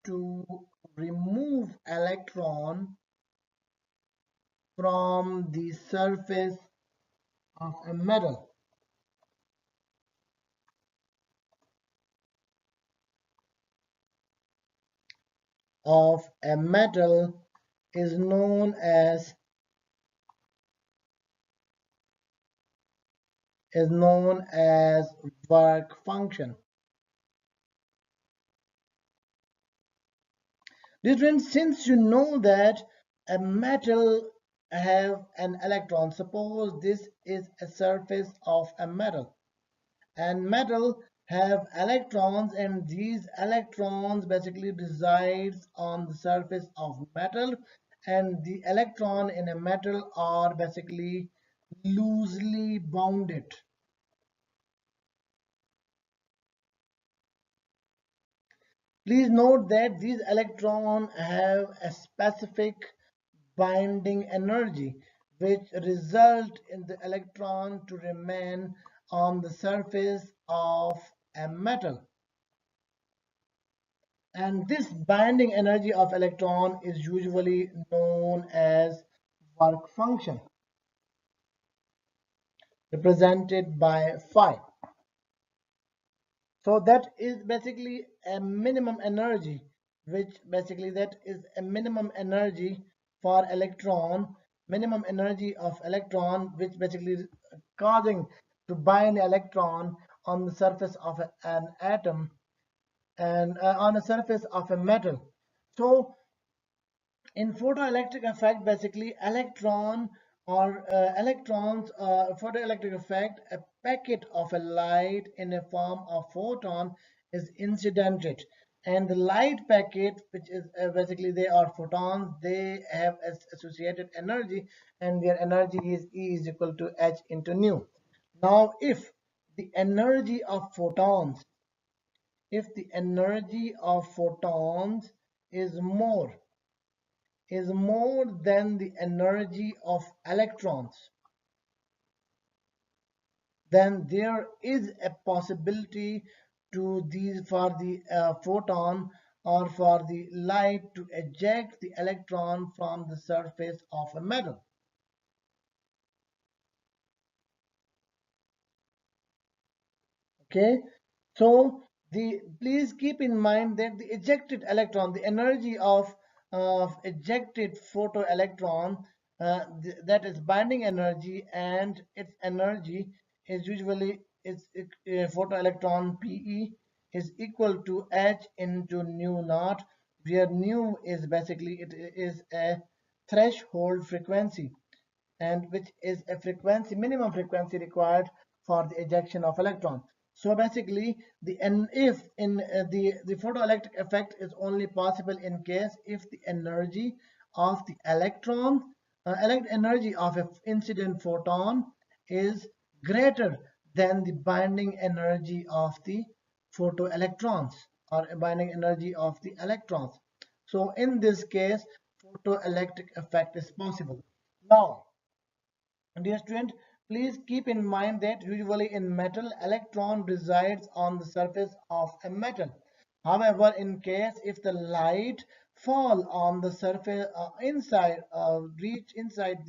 to remove electron from the surface of a metal is known as work function. Different, since you know that a metal have an electron. Suppose this is a surface of a metal, and metal have electrons, and these electrons basically resides on the surface of metal, and the electron in a metal are basically loosely bounded. Please note that these electrons have a specific binding energy which result in the electron to remain on the surface of a metal. And this binding energy of electron is usually known as work function, represented by phi. So that is basically a minimum energy, which basically that is a minimum energy for electron, minimum energy of electron, which basically causing to bind electron on the surface of an atom and on the surface of a metal. So in photoelectric effect, basically photoelectric effect, a packet of a light in a form of photon is incidented, and the light packet, which is basically they are photons, they have associated energy, and their energy is E is equal to h into nu. Now the energy of photons if the energy of photons is more than the energy of electrons, then there is a possibility for the photon or for the light to eject the electron from the surface of a metal. Okay, so please keep in mind that the ejected electron, the energy of ejected photoelectron, that is binding energy, and its energy is usually photoelectron Pe is equal to h into nu naught, where nu is basically it is a threshold frequency, and which is a frequency, minimum frequency required for the ejection of electron. So basically, the photoelectric effect is only possible in case if the energy of the energy of an incident photon is greater than the binding energy of the photoelectrons or binding energy of the electrons. So in this case, photoelectric effect is possible. Now, dear student, please keep in mind that usually in metal, electron resides on the surface of a metal. However, in case if the light fall on the surface reach inside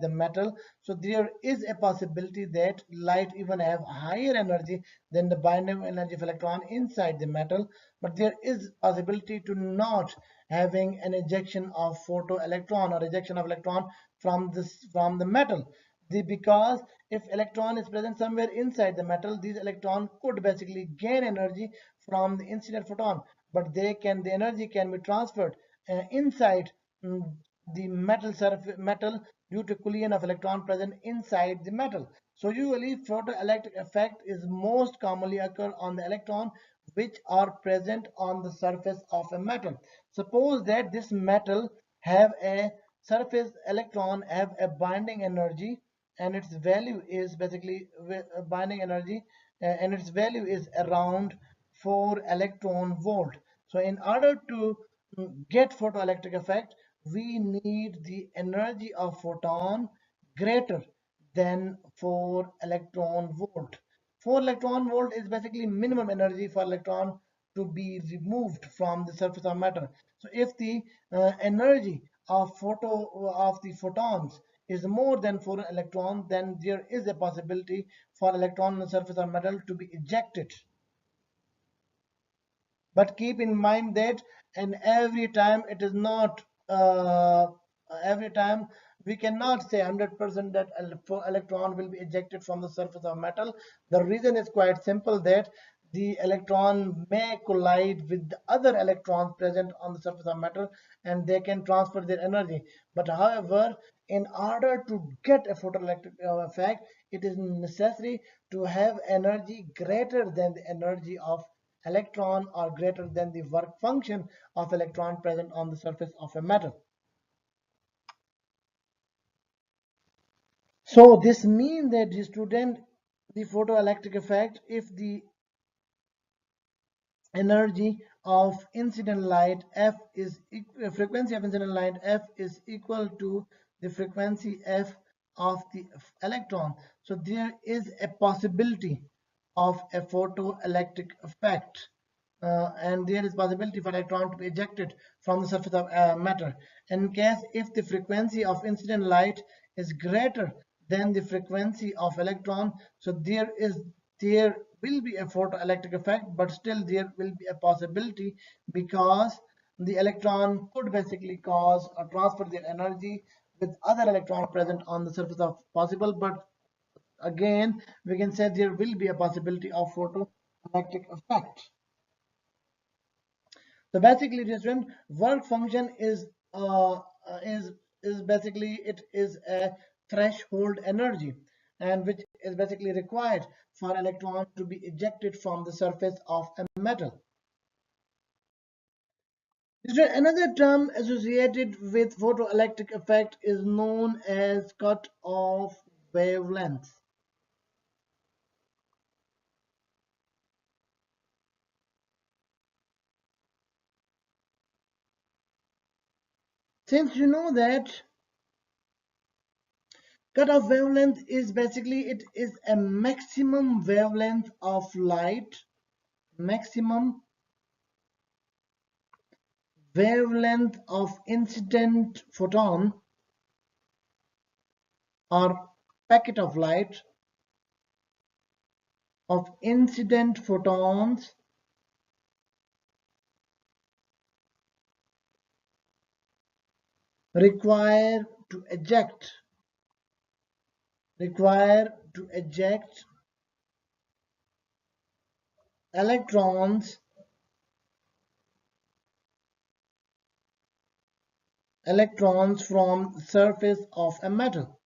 the metal, so there is a possibility that light even have higher energy than the binding energy of electron inside the metal, but there is possibility to not having an ejection of photoelectron or ejection of electron from the metal. Because if electron is present somewhere inside the metal, these electron could basically gain energy from the incident photon, but the energy can be transferred inside mm, the metal due to collision of electron present inside the metal. So usually photoelectric effect is most commonly occur on the electron which are present on the surface of a metal. Suppose that this metal have a surface electron have a binding energy, and its value is basically binding energy, and its value is around 4 electron volt. So in order to get photoelectric effect, we need the energy of photon greater than 4 electron volt. 4 electron volt is basically minimum energy for electron to be removed from the surface of matter. So if the energy of the photons is more than 4 electrons, then there is a possibility for electron on the surface of metal to be ejected. But keep in mind that, and every time it is not every time we cannot say 100% that electron will be ejected from the surface of metal. The reason is quite simple, that the electron may collide with the other electrons present on the surface of matter and they can transfer their energy. But however, in order to get a photoelectric effect, it is necessary to have energy greater than the energy of electron or greater than the work function of electron present on the surface of a metal. So this means that the student, the photoelectric effect, if the energy of incident light f is frequency of incident light f is equal to the frequency f of the electron, so there is a possibility of a photoelectric effect, and there is possibility for electron to be ejected from the surface of matter. In case if the frequency of incident light is greater than the frequency of electron, so there will be a photoelectric effect, but still there will be a possibility, because the electron could basically cause or transfer their energy with other electron present on the surface of possible. But again, we can say there will be a possibility of photoelectric effect. So basically, different work function is is basically, it is a threshold energy, and which is basically required for electron to be ejected from the surface of a metal. Another term associated with photoelectric effect is known as cut-off wavelength. Since you know that cutoff wavelength is basically, it is a maximum wavelength of light, maximum wavelength of incident photon or packet of light of incident photons required to eject electrons from the surface of a metal.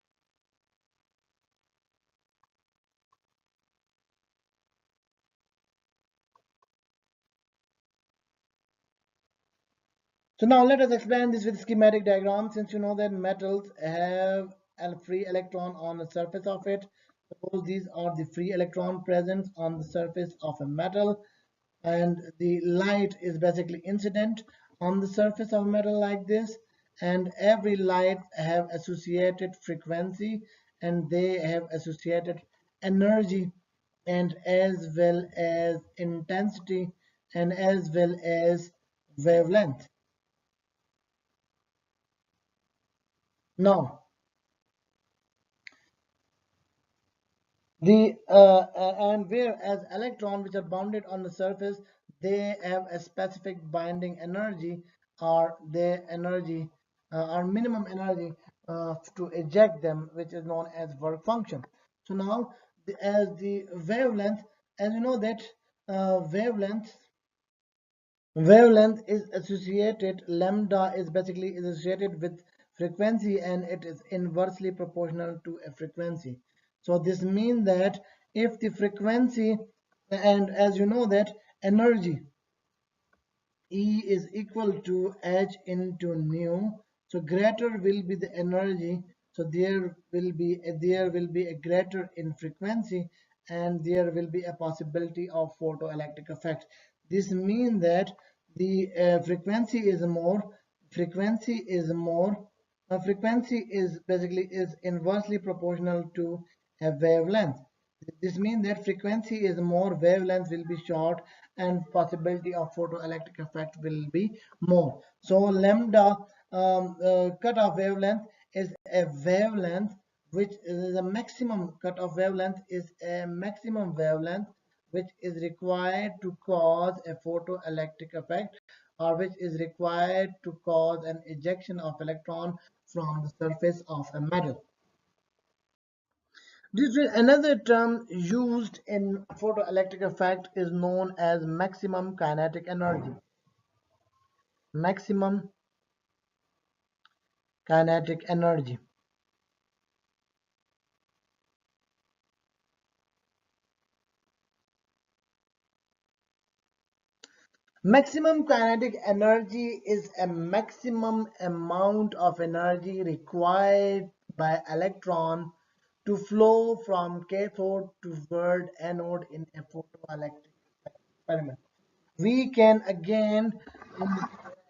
So now let us explain this with schematic diagram. Since you know that metals have a free electron on the surface of it, suppose these are the free electron present on the surface of a metal, and the light is basically incident on the surface of metal like this, and every light have associated frequency, and they have associated energy, and as well as intensity, and as well as wavelength. Now the and whereas electron which are bounded on the surface, they have a specific binding energy, or their energy or minimum energy to eject them, which is known as work function. So now as the wavelength, as you know that wavelength is associated, lambda is basically associated with frequency, and it is inversely proportional to a frequency. So this means that if the frequency, and as you know that energy E is equal to H into nu, so greater will be the energy, so there will be a greater in frequency, and there will be a possibility of photoelectric effect. This means that the frequency is basically is inversely proportional to a wavelength. This means that frequency is more, wavelength will be short, and possibility of photoelectric effect will be more. So lambda cutoff wavelength is a wavelength which is a maximum cutoff wavelength is a maximum wavelength which is required to cause a photoelectric effect, or which is required to cause an ejection of electron from the surface of a metal. Another term used in photoelectric effect is known as maximum kinetic energy. Maximum kinetic energy. Maximum kinetic energy is a maximum amount of energy required by electron to flow from cathode toward anode in a photoelectric experiment. We can again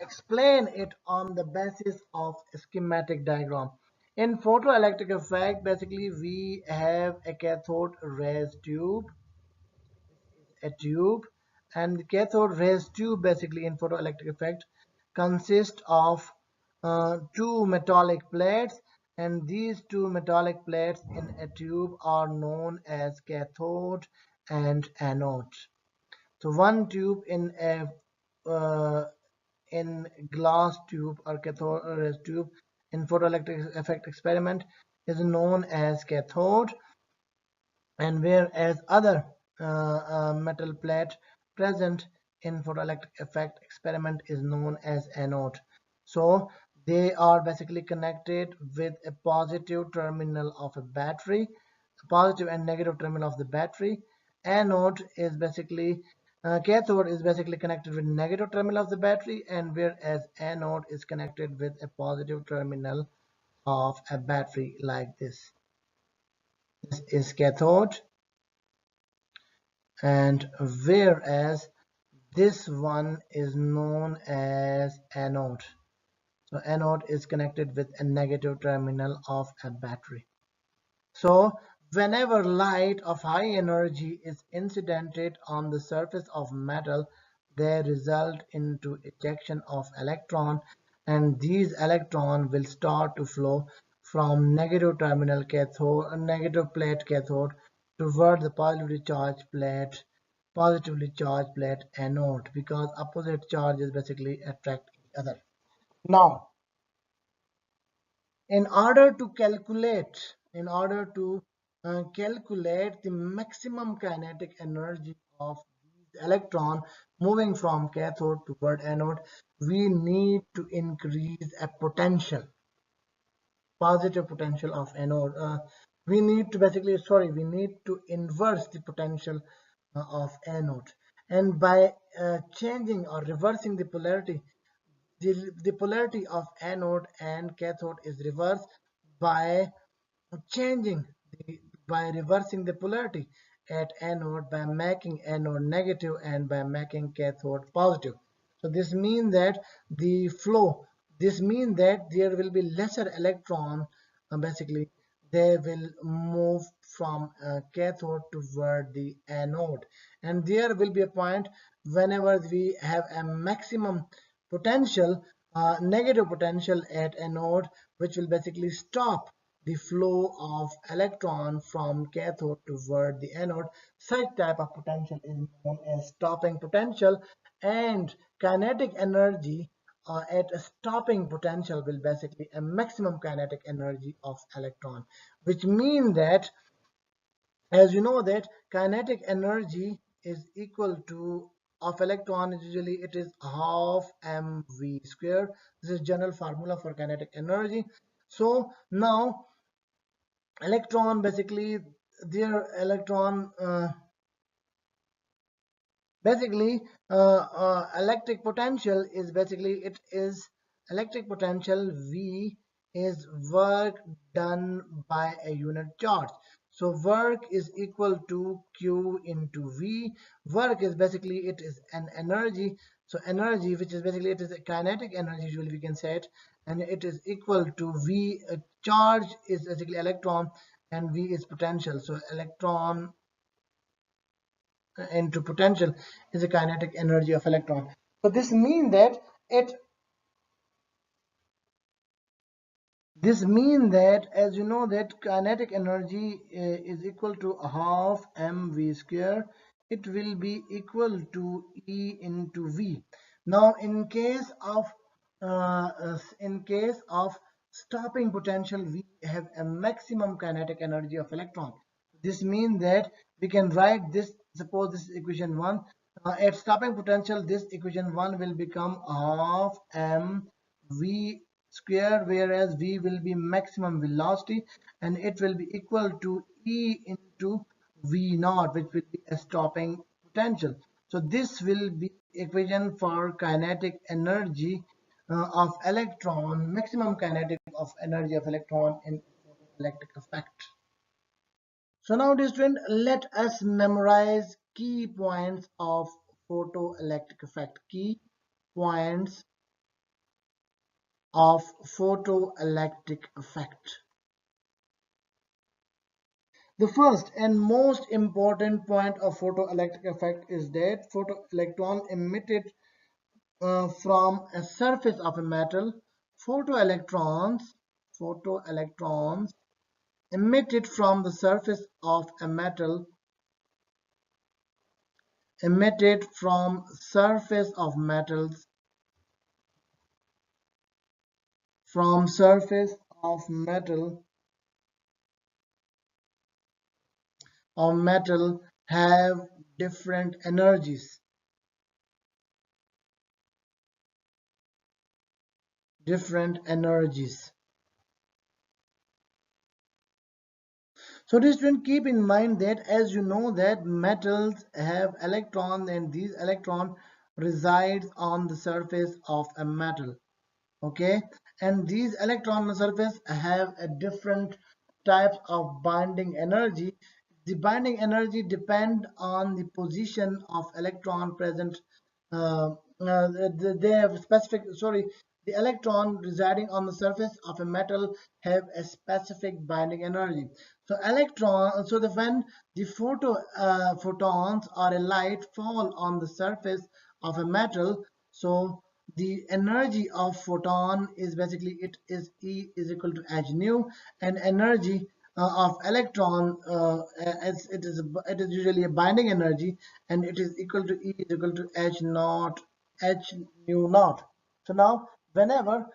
explain it on the basis of a schematic diagram. In photoelectric effect, basically we have a cathode rays tube, and the cathode rays tube basically in photoelectric effect consists of two metallic plates, and these two metallic plates in a tube are known as cathode and anode. So one tube uh, in glass tube or cathode tube in photoelectric effect experiment is known as cathode, and whereas other metal plate present in photoelectric effect experiment is known as anode. So they are basically connected with a positive terminal of a battery, positive and negative terminal of the battery. Anode is basically cathode is basically connected with negative terminal of the battery, and whereas anode is connected with a positive terminal of a battery like this. This is cathode, and whereas this one is known as anode. So anode is connected with a negative terminal of a battery. So whenever light of high energy is incidented on the surface of metal, they result into ejection of electron, and these electrons will start to flow from negative terminal cathode, negative plate cathode toward the positively charged plate anode, because opposite charges basically attract each other. Now, in order to calculate the maximum kinetic energy of these electron moving from cathode toward anode, we need to increase a potential, positive potential of anode. We need to inverse the potential of anode, and by changing or reversing the polarity, the polarity of anode and cathode is reversed by changing the by reversing the polarity at anode, by making anode negative and by making cathode positive. So this means that there will be lesser electron, basically they will move from cathode toward the anode, and there will be a point whenever we have a maximum potential, negative potential at anode, which will basically stop the flow of electron from cathode toward the anode. Such type of potential is known as stopping potential, and kinetic energy at a stopping potential will basically a maximum kinetic energy of electron, which means that, as you know, that kinetic energy is equal to of electron is usually it is half mv square. This is general formula for kinetic energy. So now electron basically their electron basically electric potential is basically it is electric potential V is work done by a unit charge. So work is equal to Q into V. Work is basically it is an energy, so energy which is basically it is a kinetic energy usually we can say it, and it is equal to V. Charge is basically electron and V is potential. So electron into potential is the kinetic energy of electron. So it this means that, as you know, that kinetic energy is equal to half mv square. It will be equal to E into V. Now, in case of stopping potential, we have a maximum kinetic energy of electron. This means that we can write this. Suppose this is equation one. At stopping potential, this equation one will become half mv square, whereas v will be maximum velocity, and it will be equal to E into v naught, which will be a stopping potential. So this will be equation for kinetic energy of electron, maximum kinetic of energy of electron in electric effect. So now, dear student, let us memorize key points of photoelectric effect. Key points of photoelectric effect. The first and most important point of photoelectric effect is that photoelectron emitted from a surface of a metal. Photoelectrons, photoelectrons emitted from the surface of a metal, emitted from surface of metals, from surface of metal or metal have different energies, different energies. So this student, keep in mind that, as you know, that metals have electrons, and these electrons resides on the surface of a metal. Okay, and these electrons on the surface have a different types of binding energy. The binding energy depend on the position of electron present. They have specific, sorry, the electron residing on the surface of a metal have a specific binding energy. So when the photons or a light fall on the surface of a metal, so the energy of photon is basically, it is E is equal to h nu, and energy of electron, as it is usually a binding energy, and it is equal to E is equal to h naught, h nu naught. So now, whenever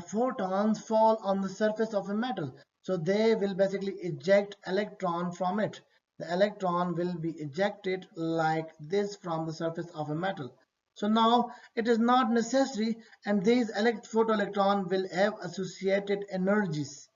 photons fall on the surface of a metal, so they will basically eject electron from it. The electron will be ejected like this from the surface of a metal. So now it is not necessary, and these photoelectron will have associated energies.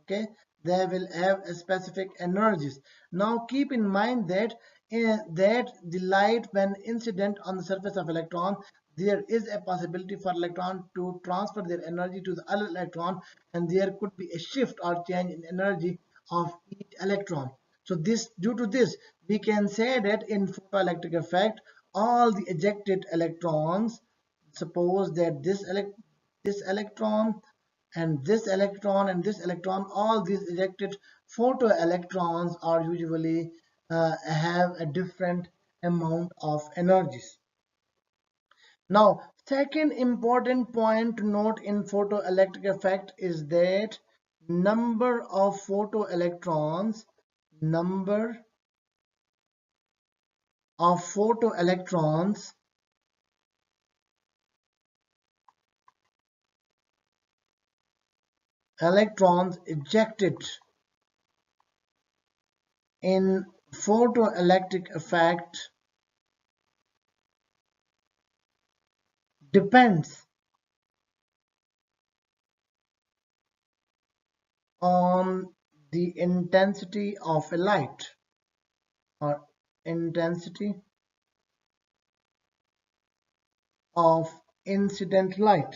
Okay, they will have a specific energies. Now keep in mind that the light, when incident on the surface of electron, there is a possibility for electron to transfer their energy to the other electron, and there could be a shift or change in energy of each electron. So this, due to this, we can say that in photoelectric effect, all the ejected electrons, suppose that this electron and this electron and this electron, all these ejected photoelectrons are usually have a different amount of energies. Now, second important point to note in photoelectric effect is that number of photoelectrons, number of photoelectrons electrons ejected in photoelectric effect depends on the intensity of a light, or intensity of incident light.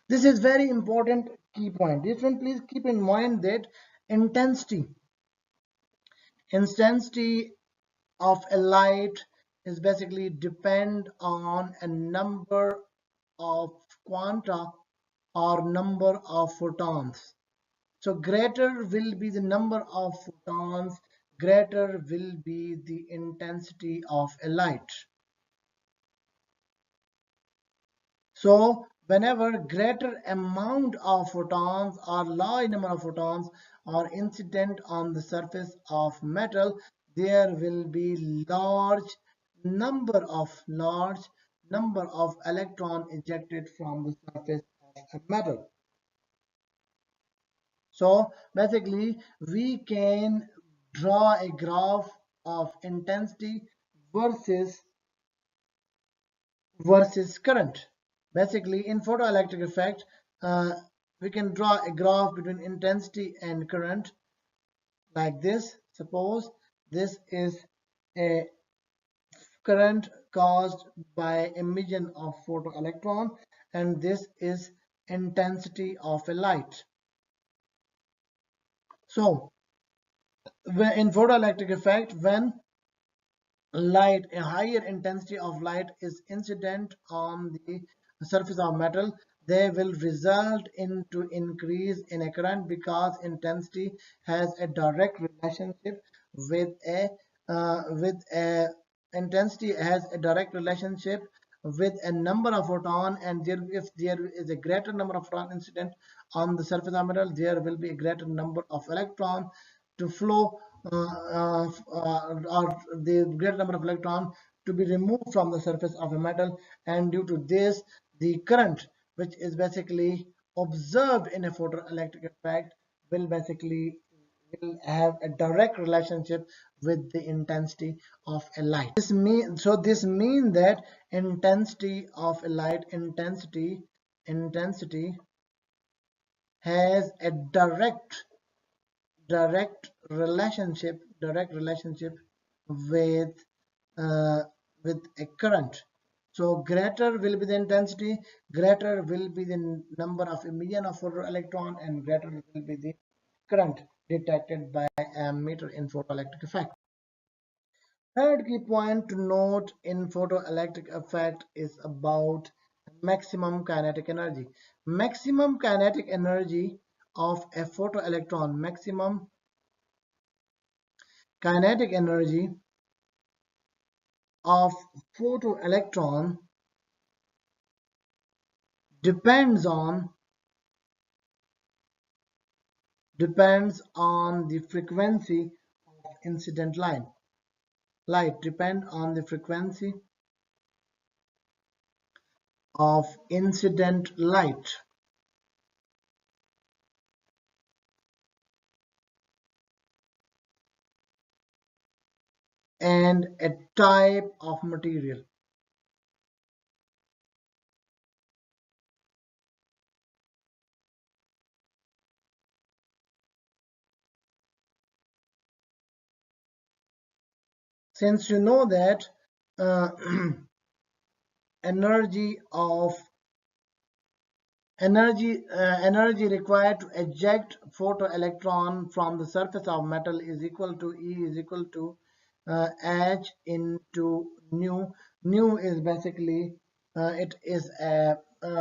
This is very important key point. This one, please keep in mind that intensity intensity of a light is basically depend on a number of quanta or number of photons. So greater will be the number of photons, greater will be the intensity of a light. So whenever greater amount of photons or large number of photons are incident on the surface of metal, there will be large number of electron ejected from the surface of a metal. So basically we can draw a graph of intensity versus current. Basically, in photoelectric effect, we can draw a graph between intensity and current like this. Suppose this is a current caused by emission of photoelectron, and this is intensity of a light. So, in photoelectric effect, when a higher intensity of light is incident on the surface of metal, they will result into increase in a current because intensity has a direct relationship with a with a intensity has a direct relationship with a number of photon, and if there is a greater number of photon incident on the surface of metal, there will be a greater number of electron to flow, or the greater number of electron to be removed from the surface of a metal, and due to this the current which is basically observed in a photoelectric effect will have a direct relationship with the intensity of a light. This means that intensity of a light intensity has a direct relationship with uh, with a current. So greater will be the intensity, greater will be the number of emission of photoelectron, and greater will be the current detected by ammeter in photoelectric effect. Third key point to note in photoelectric effect is about maximum kinetic energy. Maximum kinetic energy of a photoelectron, maximum kinetic energy of photoelectron depends on the frequency of incident light depend on the frequency of incident light and a type of material. Since you know that uh, energy of energy required to eject photoelectron from the surface of metal is equal to E is equal to H into nu. Nu is basically it is a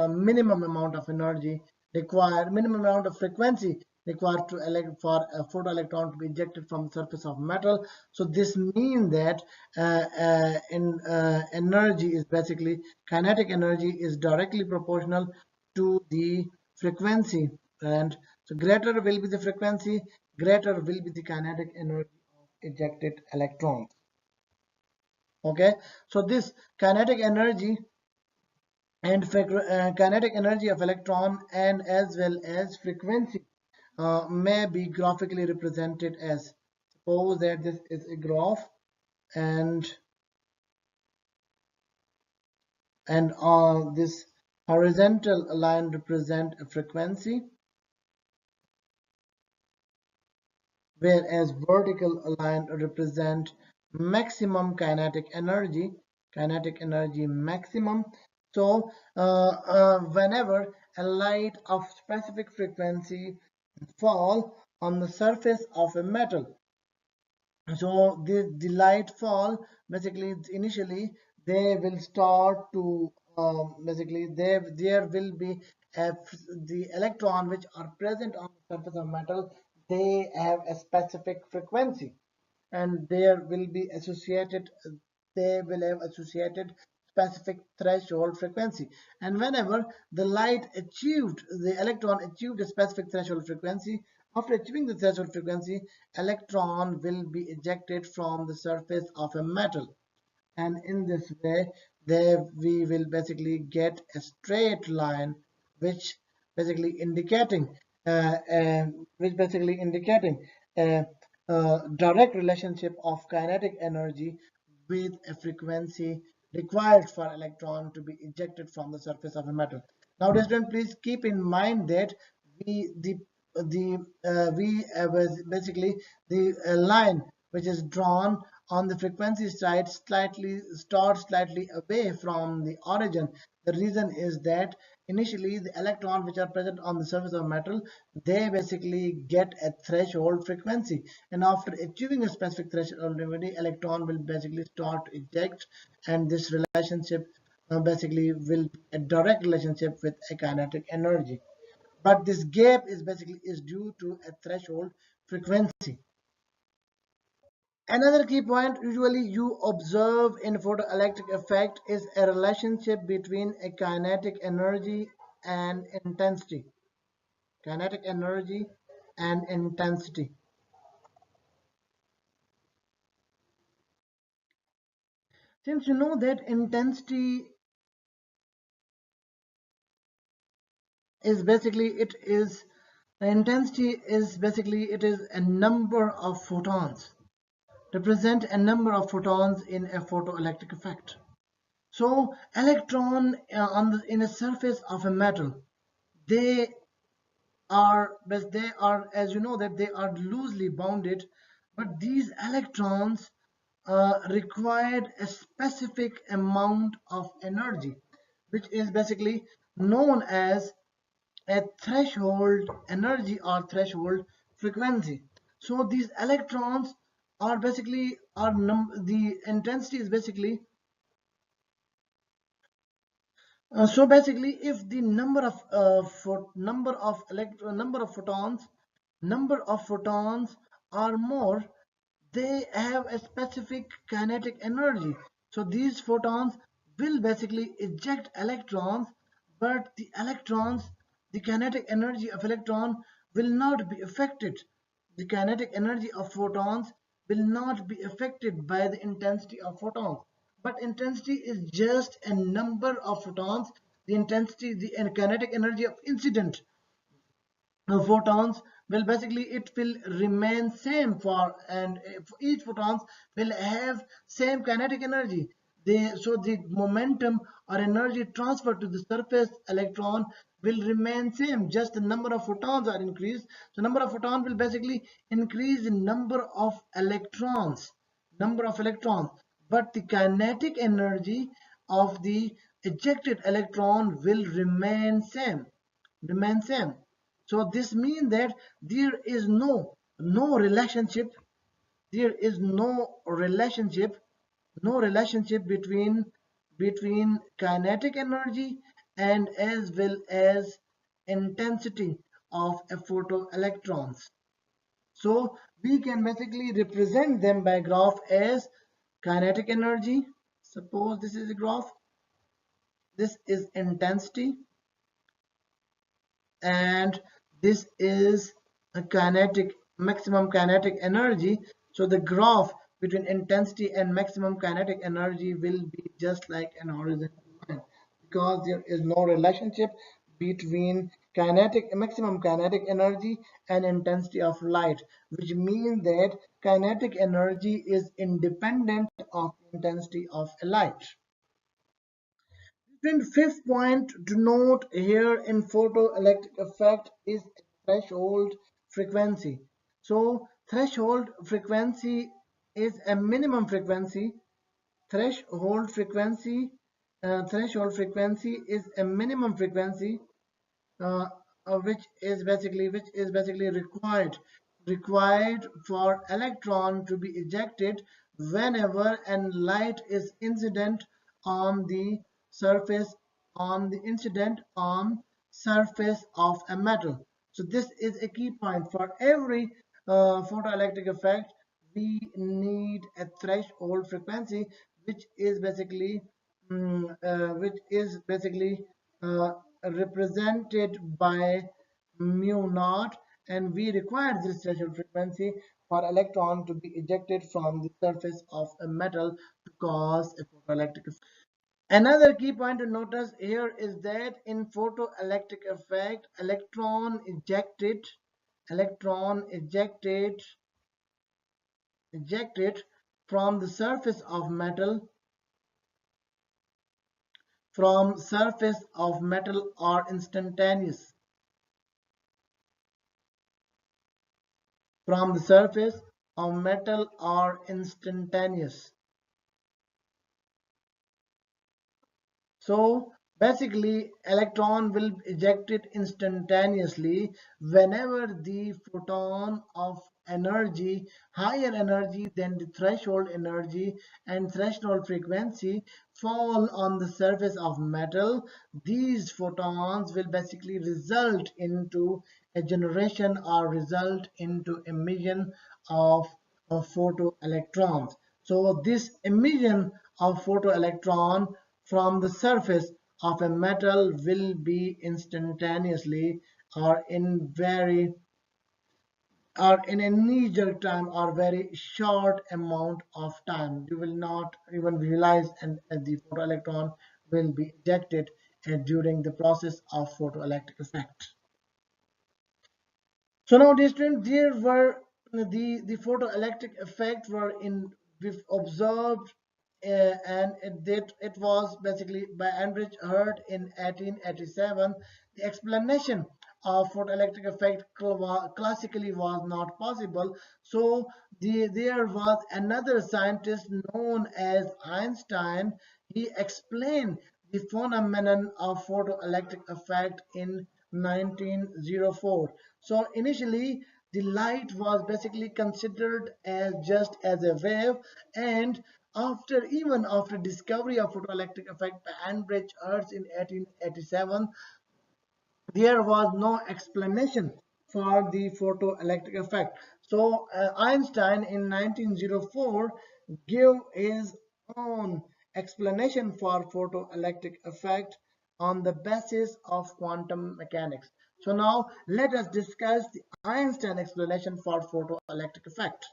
minimum amount of energy required, minimum amount of frequency required to for a photoelectron to be ejected from the surface of metal. So this means that energy is basically kinetic energy is directly proportional to the frequency, and so greater will be the frequency, greater will be the kinetic energy of ejected electrons. Okay, so this kinetic energy and kinetic energy of electron and as well as frequency may be graphically represented as, suppose that this is a graph, and this horizontal line represent a frequency, whereas vertical line represent maximum kinetic energy maximum. So whenever a light of specific frequency fall on the surface of a metal, so the light fall, basically initially they will start to basically there will be if the electron which are present on the surface of metal, they have a specific frequency, and there will be associated, they will have associated specific threshold frequency. And whenever the light achieved, the electron achieved a specific threshold frequency, after achieving the threshold frequency, electron will be ejected from the surface of a metal. And in this way, there we will basically get a straight line, which basically indicating which basically indicating a, direct relationship of kinetic energy with a frequency required for electron to be ejected from the surface of a metal. Now, students, please keep in mind that basically the line which is drawn on the frequency side starts slightly away from the origin. The reason is that initially the electrons which are present on the surface of metal, they basically get a threshold frequency, and after achieving a specific threshold frequency, electron will basically start to eject, and this relationship basically will be a direct relationship with a kinetic energy. But this gap is basically is due to a threshold frequency. Another key point usually you observe in photoelectric effect is a relationship between a kinetic energy and intensity. Kinetic energy and intensity. Since you know that intensity is basically it is a number of photons, represent a number of photons in a photoelectric effect. So electron in a surface of a metal, they they are, as you know, that they are loosely bounded, but these electrons required a specific amount of energy, which is basically known as a threshold energy or threshold frequency. So these electrons are basically the intensity is basically so basically, if the number of photons are more, they have a specific kinetic energy. So these photons will basically eject electrons, but the kinetic energy of electron will not be affected. The kinetic energy of photons will not be affected by the intensity of photons. But intensity is just a number of photons. The intensity, the kinetic energy of incident photons will basically it will remain same for, and for each photons will have same kinetic energy. So the momentum or energy transfer to the surface electron will remain same, just the number of photons are increased. So number of photons will basically increase the number of electrons, but the kinetic energy of the ejected electron will remain same. So this means that there is no relationship, there is no relationship between kinetic energy and as well as intensity of a photoelectrons. So we can basically represent them by graph as kinetic energy. Suppose this is a graph, this is intensity, and this is a maximum kinetic energy. So the graph between intensity and maximum kinetic energy will be just like an horizontal line, because there is no relationship between maximum kinetic energy and intensity of light, which means that kinetic energy is independent of intensity of a light. Then fifth point to note here in photoelectric effect is threshold frequency. So threshold frequency is a minimum frequency. Threshold frequency is a minimum frequency, uh, which is basically required for electron to be ejected whenever an light is incident on the surface on the incident on surface of a metal. So this is a key point for every photoelectric effect. We need a threshold frequency, which is basically uh, represented by mu naught, and we require this threshold frequency for electron to be ejected from the surface of a metal to cause a photoelectric effect. Another key point to notice here is that in photoelectric effect, electron ejected from the surface of metal are instantaneous. From the surface of metal are instantaneous. So basically, electron will be ejected instantaneously whenever the photon of energy, higher energy than the threshold energy and threshold frequency, fall on the surface of metal. These photons will basically result into a generation or result into emission of photoelectrons. So this emission of photoelectron from the surface of a metal will be instantaneously or in a knee-jerk time or very short amount of time. You will not even realize, and the photoelectron will be ejected during the process of photoelectric effect. So now, dear students, there were the photoelectric effect were in we've observed, and it was basically by Heinrich Hertz in 1887. The explanation of photoelectric effect classically was not possible. So there was another scientist known as Einstein. He explained the phenomenon of photoelectric effect in 1904. So initially, the light was basically considered as just as a wave, and even after discovery of photoelectric effect by Heinrich Hertz in 1887, there was no explanation for the photoelectric effect. So Einstein in 1904 gave his own explanation for photoelectric effect on the basis of quantum mechanics. So now let us discuss the Einstein explanation for photoelectric effect.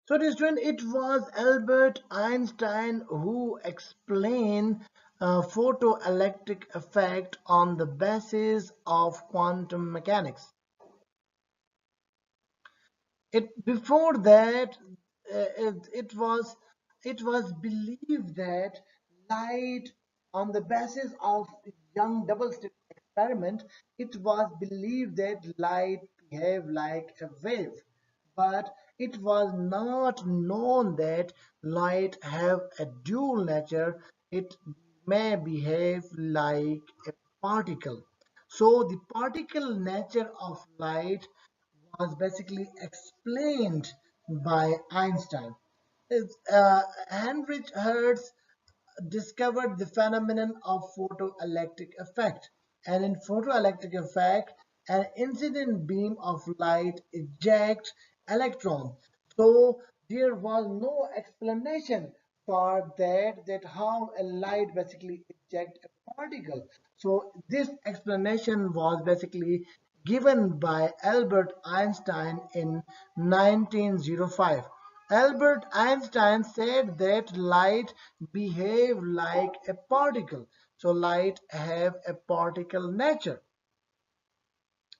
So student, it was Albert Einstein who explained photoelectric effect on the basis of quantum mechanics. Before that, it was believed that light, on the basis of the young double slit experiment, it was believed that light behave like a wave, but it was not known that light have a dual nature. It may behave like a particle. So the particle nature of light was basically explained by Einstein. Heinrich Hertz discovered the phenomenon of photoelectric effect. And in photoelectric effect, an incident beam of light ejects electrons. So there was no explanation for that how a light basically eject a particle. So this explanation was basically given by Albert Einstein in 1905. Albert Einstein said that light behave like a particle. So light have a particle nature.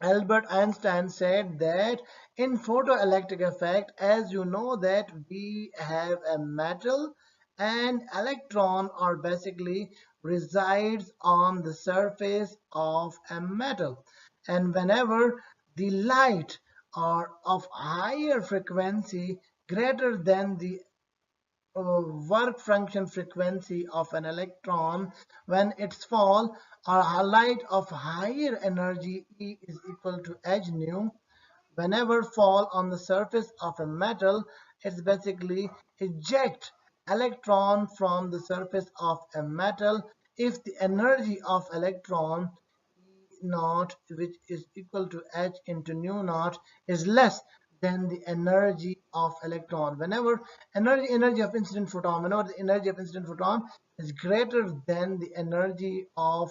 Albert Einstein said that in photoelectric effect, as you know that we have a metal and electron are basically resides on the surface of a metal. And whenever the light are of higher frequency greater than the work function frequency of an electron, when its fall or light of higher energy E is equal to h nu, whenever fall on the surface of a metal, it's basically eject electron from the surface of a metal if the energy of electron naught, which is equal to h into nu naught, is less than the energy of electron. Whenever energy of incident photon, whenever the energy of incident photon is greater than the energy of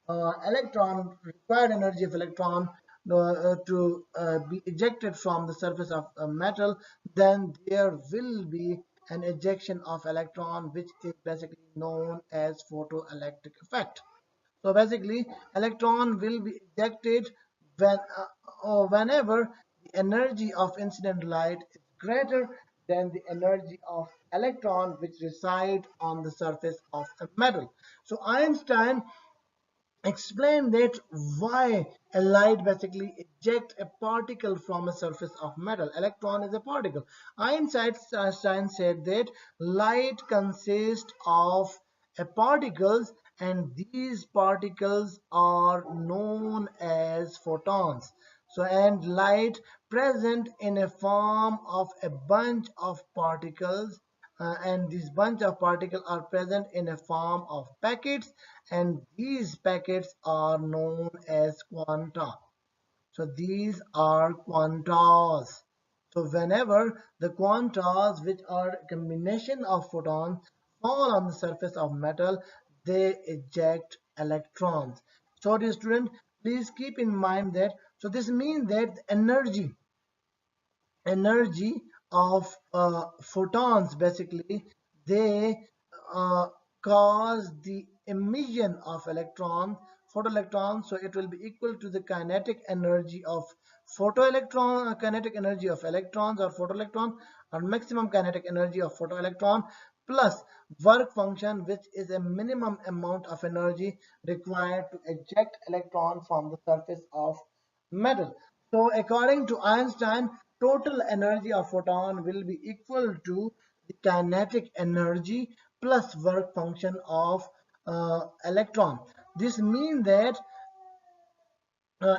electron, required energy of electron to be ejected from the surface of a metal, then there will be an ejection of electron, which is basically known as photoelectric effect. So basically, electron will be ejected or whenever the energy of incident light is greater than the energy of electron which reside on the surface of a metal. So Einstein explain that why a light basically eject a particle from a surface of metal. Electron is a particle. Einstein said that light consists of particles, and these particles are known as photons. So, and light present in a form of a bunch of particles, and this bunch of particles are present in a form of packets, and these packets are known as quanta. So these are quantas. So whenever the quantas, which are a combination of photons, fall on the surface of metal, they eject electrons. So dear student, please keep in mind that, so this means that energy of photons, basically they uh, cause the emission of electrons, photoelectrons. So it will be equal to the kinetic energy of photoelectron, kinetic energy of electrons or photoelectron, or maximum kinetic energy of photoelectron, plus work function, which is a minimum amount of energy required to eject electron from the surface of metal. So according to Einstein, total energy of photon will be equal to the kinetic energy plus work function of electron. This means that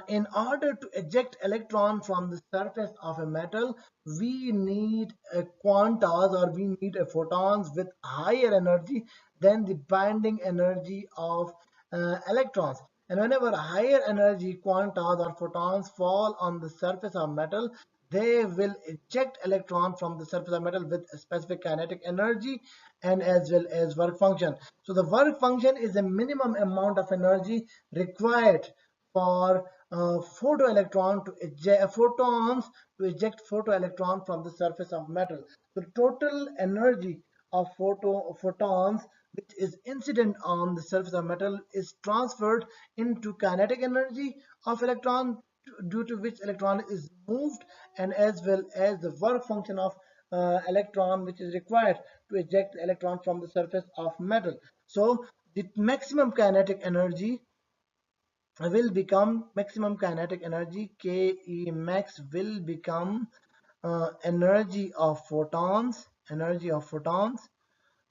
in order to eject electron from the surface of a metal, we need a quantas, or we need a photons with higher energy than the binding energy of electrons. And whenever higher energy quantas or photons fall on the surface of metal, they will eject electron from the surface of metal with a specific kinetic energy and as well as work function. So the work function is a minimum amount of energy required for photoelectron to eject photons to eject photoelectron from the surface of metal. So the total energy of photons which is incident on the surface of metal is transferred into kinetic energy of electron, due to which electron is moved, and as well as the work function of electron which is required to eject electron from the surface of metal. So the maximum kinetic energy will become maximum kinetic energy, Ke max will become energy of photons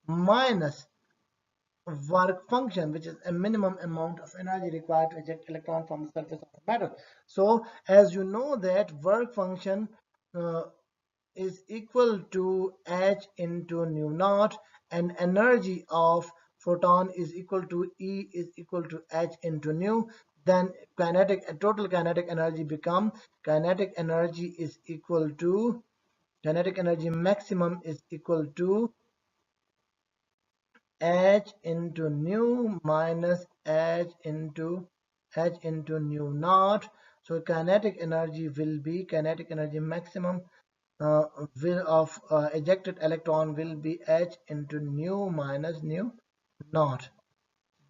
minus work function, which is a minimum amount of energy required to eject electron from the surface of the metal. So as you know that work function uh, is equal to h into nu naught, and energy of photon is equal to E is equal to h into nu, then total kinetic energy become kinetic energy is equal to kinetic energy maximum is equal to h into nu minus h into nu naught. So kinetic energy will be kinetic energy maximum will of ejected electron will be h into nu minus nu naught.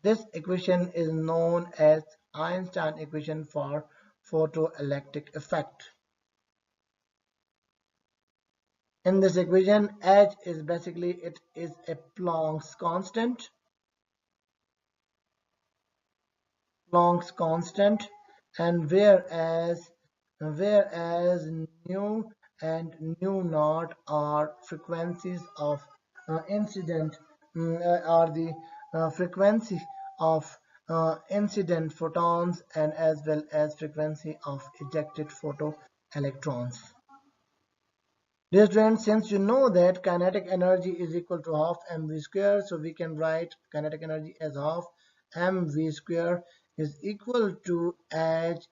This equation is known as Einstein equation for photoelectric effect. In this equation, h is basically it is a Planck's constant. Planck's constant, and whereas nu and nu naught are frequencies of incident are the frequency of incident photons, and as well as frequency of ejected photoelectrons. Dear students, since you know that kinetic energy is equal to half mv square, so we can write kinetic energy as half mv square is equal to h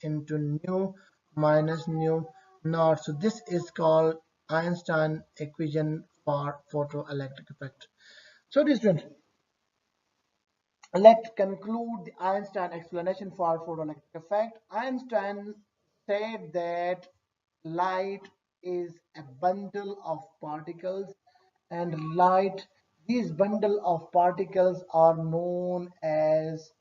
into nu minus nu naught. So this is called Einstein equation for photoelectric effect. So this students, let's conclude the Einstein explanation for photoelectric effect. Einstein said that light is a bundle of particles, and these bundle of particles are known as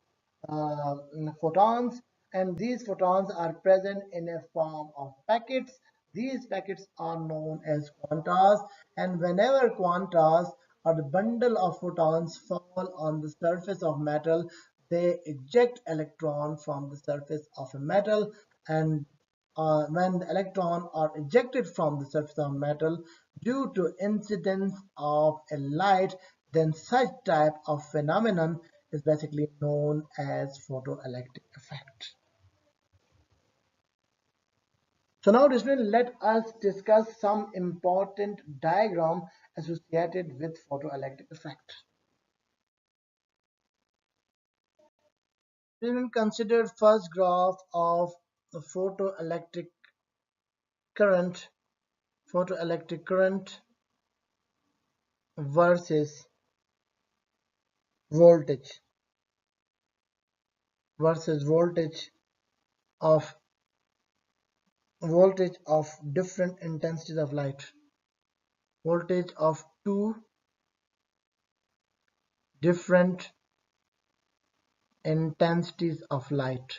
uh, photons, and these photons are present in a form of packets. These packets are known as quantas, and whenever quantas or the bundle of photons fall on the surface of metal, they eject electron from the surface of a metal, and when the electron are ejected from the surface of metal due to incidence of a light, then such type of phenomenon is basically known as photoelectric effect. So now let us discuss some important diagram associated with photoelectric effect. We will consider first graph of the current, photoelectric current versus voltage versus of voltage of different intensities of light, voltage of two different intensities of light,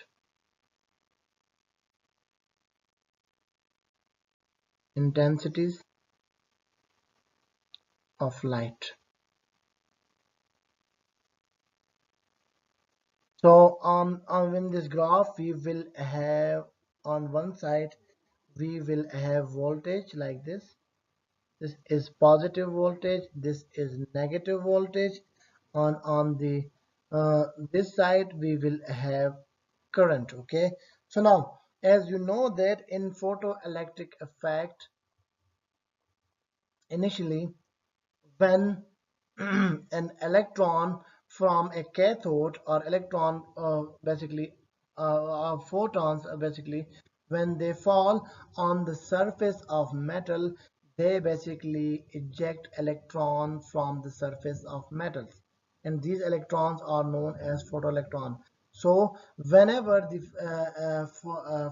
intensities of light. So in this graph we will have on one side we will have voltage like this. This is positive voltage, this is negative voltage. On the this side we will have current. Okay, so now as you know that in photoelectric effect, initially when an electron from a cathode or electron photons basically when they fall on the surface of metal, they basically eject electron from the surface of metals, and these electrons are known as photoelectron. So whenever the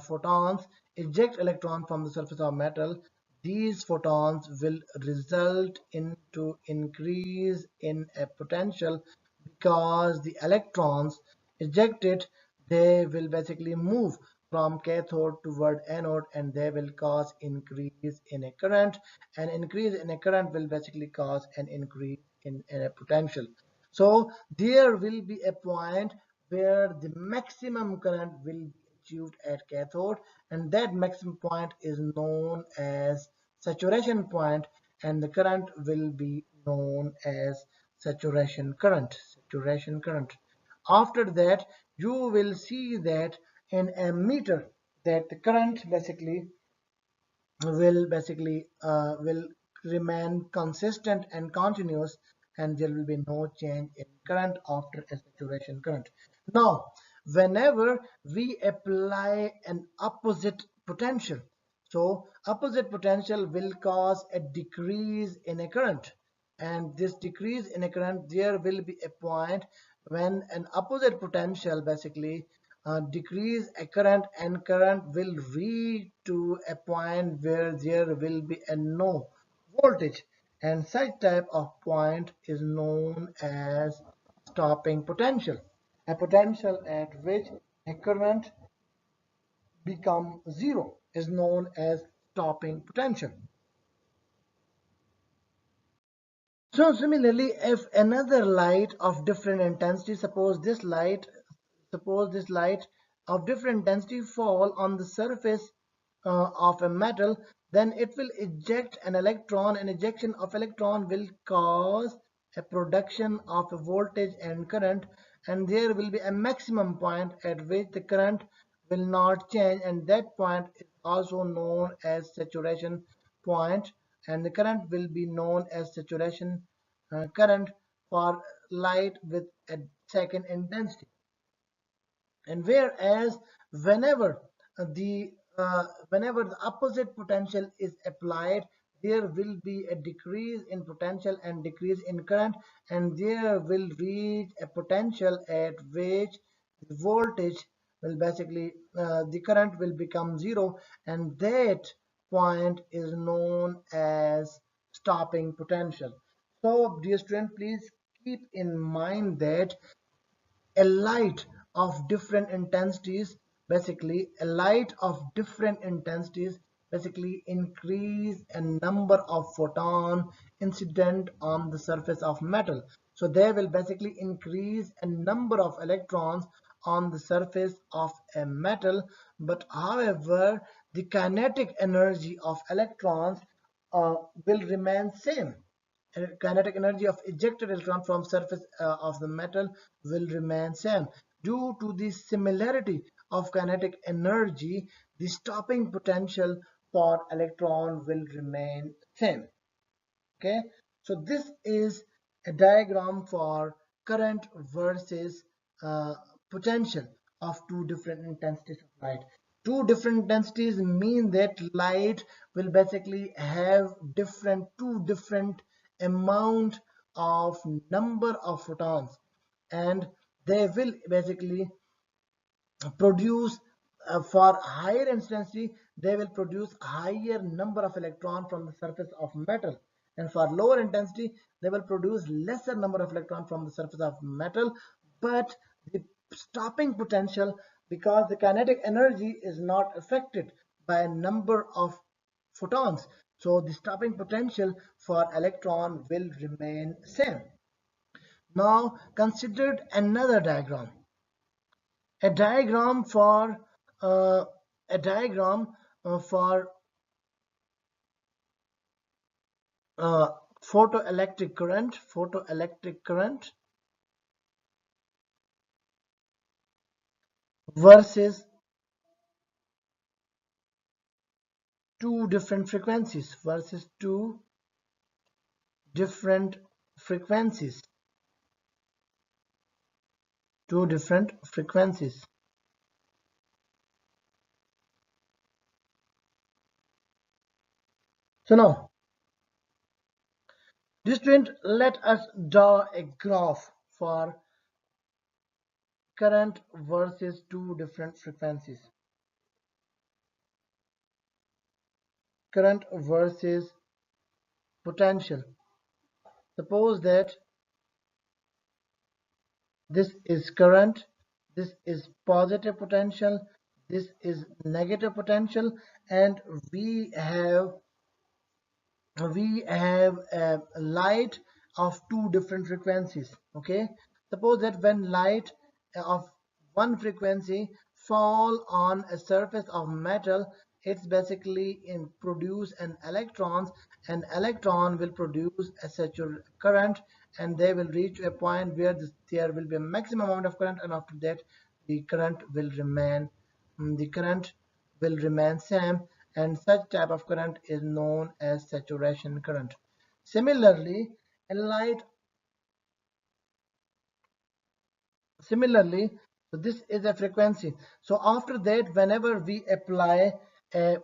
photons eject electron from the surface of metal, these photons will result into increase in a potential, because the electrons ejected, they will basically move from cathode toward anode, and they will cause increase in a current, and increase in a current will basically cause an increase in a potential. So there will be a point where the maximum current will be achieved at cathode, and that maximum point is known as saturation point, and the current will be known as saturation current. After that you will see that in a meter that the current will remain consistent and continuous, and there will be no change in current after a saturation current. Now whenever we apply an opposite potential, so opposite potential will cause a decrease in a current, and this decrease in a current, there will be a point when an opposite potential decrease a current, and current will reach to a point where there will be a no voltage, and such type of point is known as stopping potential, a potential at which a current become zero is known as stopping potential. So similarly, if another light of different intensity, suppose this light of different intensity fall on the surface of a metal, then it will eject an electron. An ejection of electron will cause a production of a voltage and current, and there will be a maximum point at which the current will not change, and that point is also known as saturation point, and the current will be known as saturation current for light with a second intensity. And whereas whenever the whenever the opposite potential is applied, there will be a decrease in potential and decrease in current, and there will reach a potential at which the voltage will basically the current will become zero, and that point is known as stopping potential. So dear student, please keep in mind that a light of different intensities a light of different intensities basically increase a number of photon incident on the surface of metal. So they will basically increase a number of electrons on the surface of a metal, but however the kinetic energy of electrons will remain same. Kinetic energy of ejected electron from surface of the metal will remain same. Due to the similarity of kinetic energy, the stopping potential for electron will remain same. Okay, so this is a diagram for current versus potential of two different intensities of light. Two different intensities mean that light will basically have two different amount of number of photons, and they will basically produce for higher intensity, they will produce higher number of electron from the surface of metal, and for lower intensity they will produce lesser number of electron from the surface of metal. But the stopping potential, because the kinetic energy is not affected by a number of photons, so the stopping potential for electron will remain same. Now consider another diagram, a diagram for uh, a diagram for uh, photoelectric current versus two different frequencies different frequencies two different frequencies. So now, this student, let us draw a graph for current versus two different frequencies. Current versus potential. Suppose that this is current, this is positive potential, this is negative potential, and we have a light of two different frequencies. Okay, suppose that when light of one frequency fall on a surface of metal, it's basically in produce an electrons, and electron will produce a saturated current, and they will reach a point where there will be a maximum amount of current, and after that the current will remain the current will remain same, and such type of current is known as saturation current. Similarly, a light similarly so this is a frequency. So after that, whenever we apply a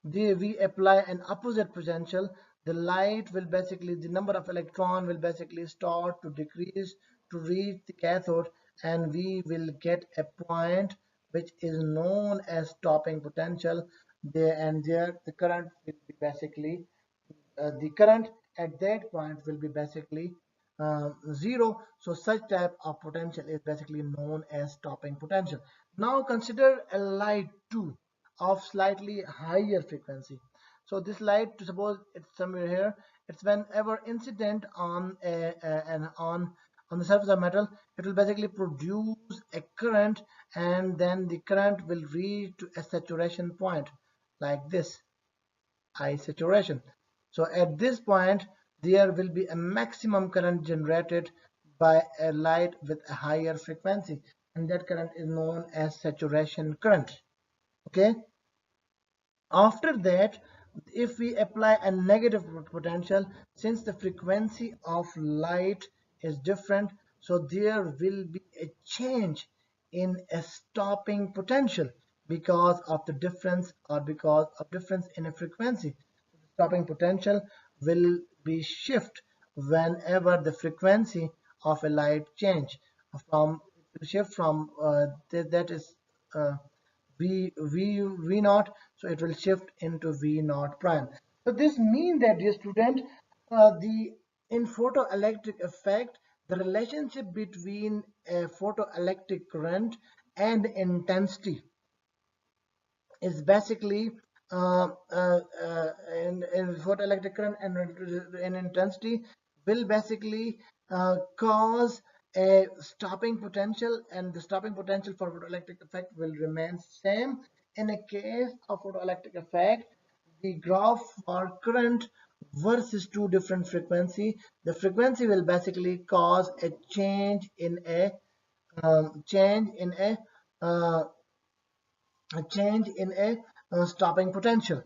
we apply an opposite potential, the light will basically, the number of electron will basically start to decrease to reach the cathode, and we will get a point which is known as stopping potential there, and there the current will be basically the current at that point will be basically zero. So such type of potential is basically known as stopping potential. Now consider a light 2 of slightly higher frequency. So this light, suppose it's somewhere here, it's whenever incident on on the surface of metal, it will basically produce a current, and then the current will reach to a saturation point like this, high saturation. So at this point, there will be a maximum current generated by a light with a higher frequency, and that current is known as saturation current. Okay. After that, if we apply a negative potential, since the frequency of light is different, So there will be a change in a stopping potential because of the difference or because of difference in a frequency. The stopping potential will be shift whenever the frequency of a light change from shift from that is uh, v naught, so it will shift into v naught prime. So this means that, dear student, the in photoelectric effect, the relationship between a photoelectric current and intensity is basically in photoelectric current and in intensity will basically cause a stopping potential, and the stopping potential for photoelectric effect will remain same. In a case of photoelectric effect, the graph for current versus two different frequency, the frequency will basically cause a change in a change in uh, a change in a stopping potential.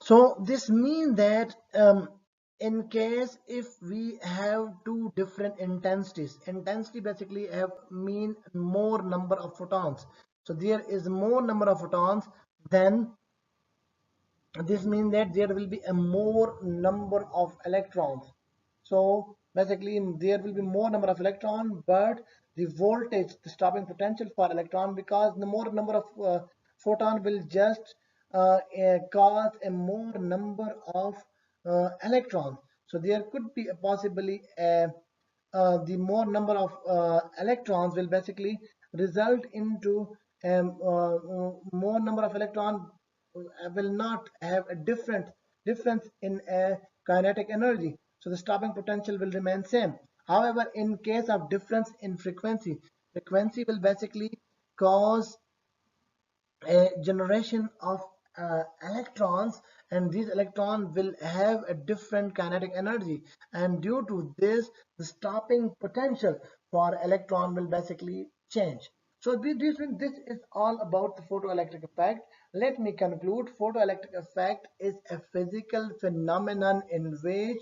So this means that in case if we have two different intensities, intensity basically have mean more number of photons. So there is more number of photons, then this means that there will be a more number of electrons. So basically there will be more number of electron, but the voltage, the stopping potential for electron, because the more number of photon will just cause a more number of electrons. So there could be a possibly a the more number of electrons will basically result into more number of electron will not have a difference in a kinetic energy, so the stopping potential will remain same. However, in case of difference in frequency will basically cause a generation of electrons, and these electrons will have a different kinetic energy, and due to this the stopping potential for electron will basically change. So this is all about the photoelectric effect. Let me conclude. Photoelectric effect is a physical phenomenon in which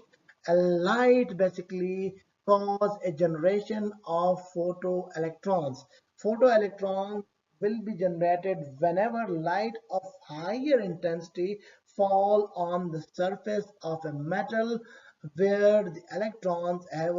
a light basically cause a generation of photoelectrons. Photoelectrons will be generated whenever light of higher intensity fall on the surface of a metal where the electrons have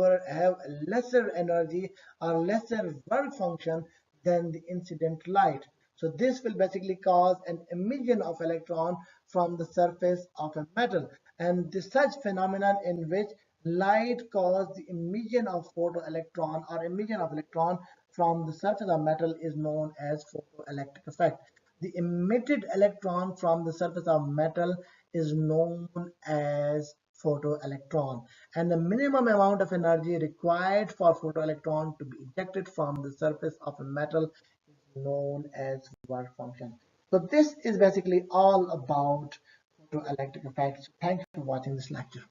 lesser energy or lesser work function than the incident light. So this will basically cause an emission of electron from the surface of a metal, and this such phenomenon in which light cause the emission of photoelectron or emission of electron from the surface of metal is known as photoelectric effect. The emitted electron from the surface of metal is known as photoelectron, and the minimum amount of energy required for photoelectron to be ejected from the surface of a metal is known as work function. So this is basically all about photoelectric effects. Thank you for watching this lecture.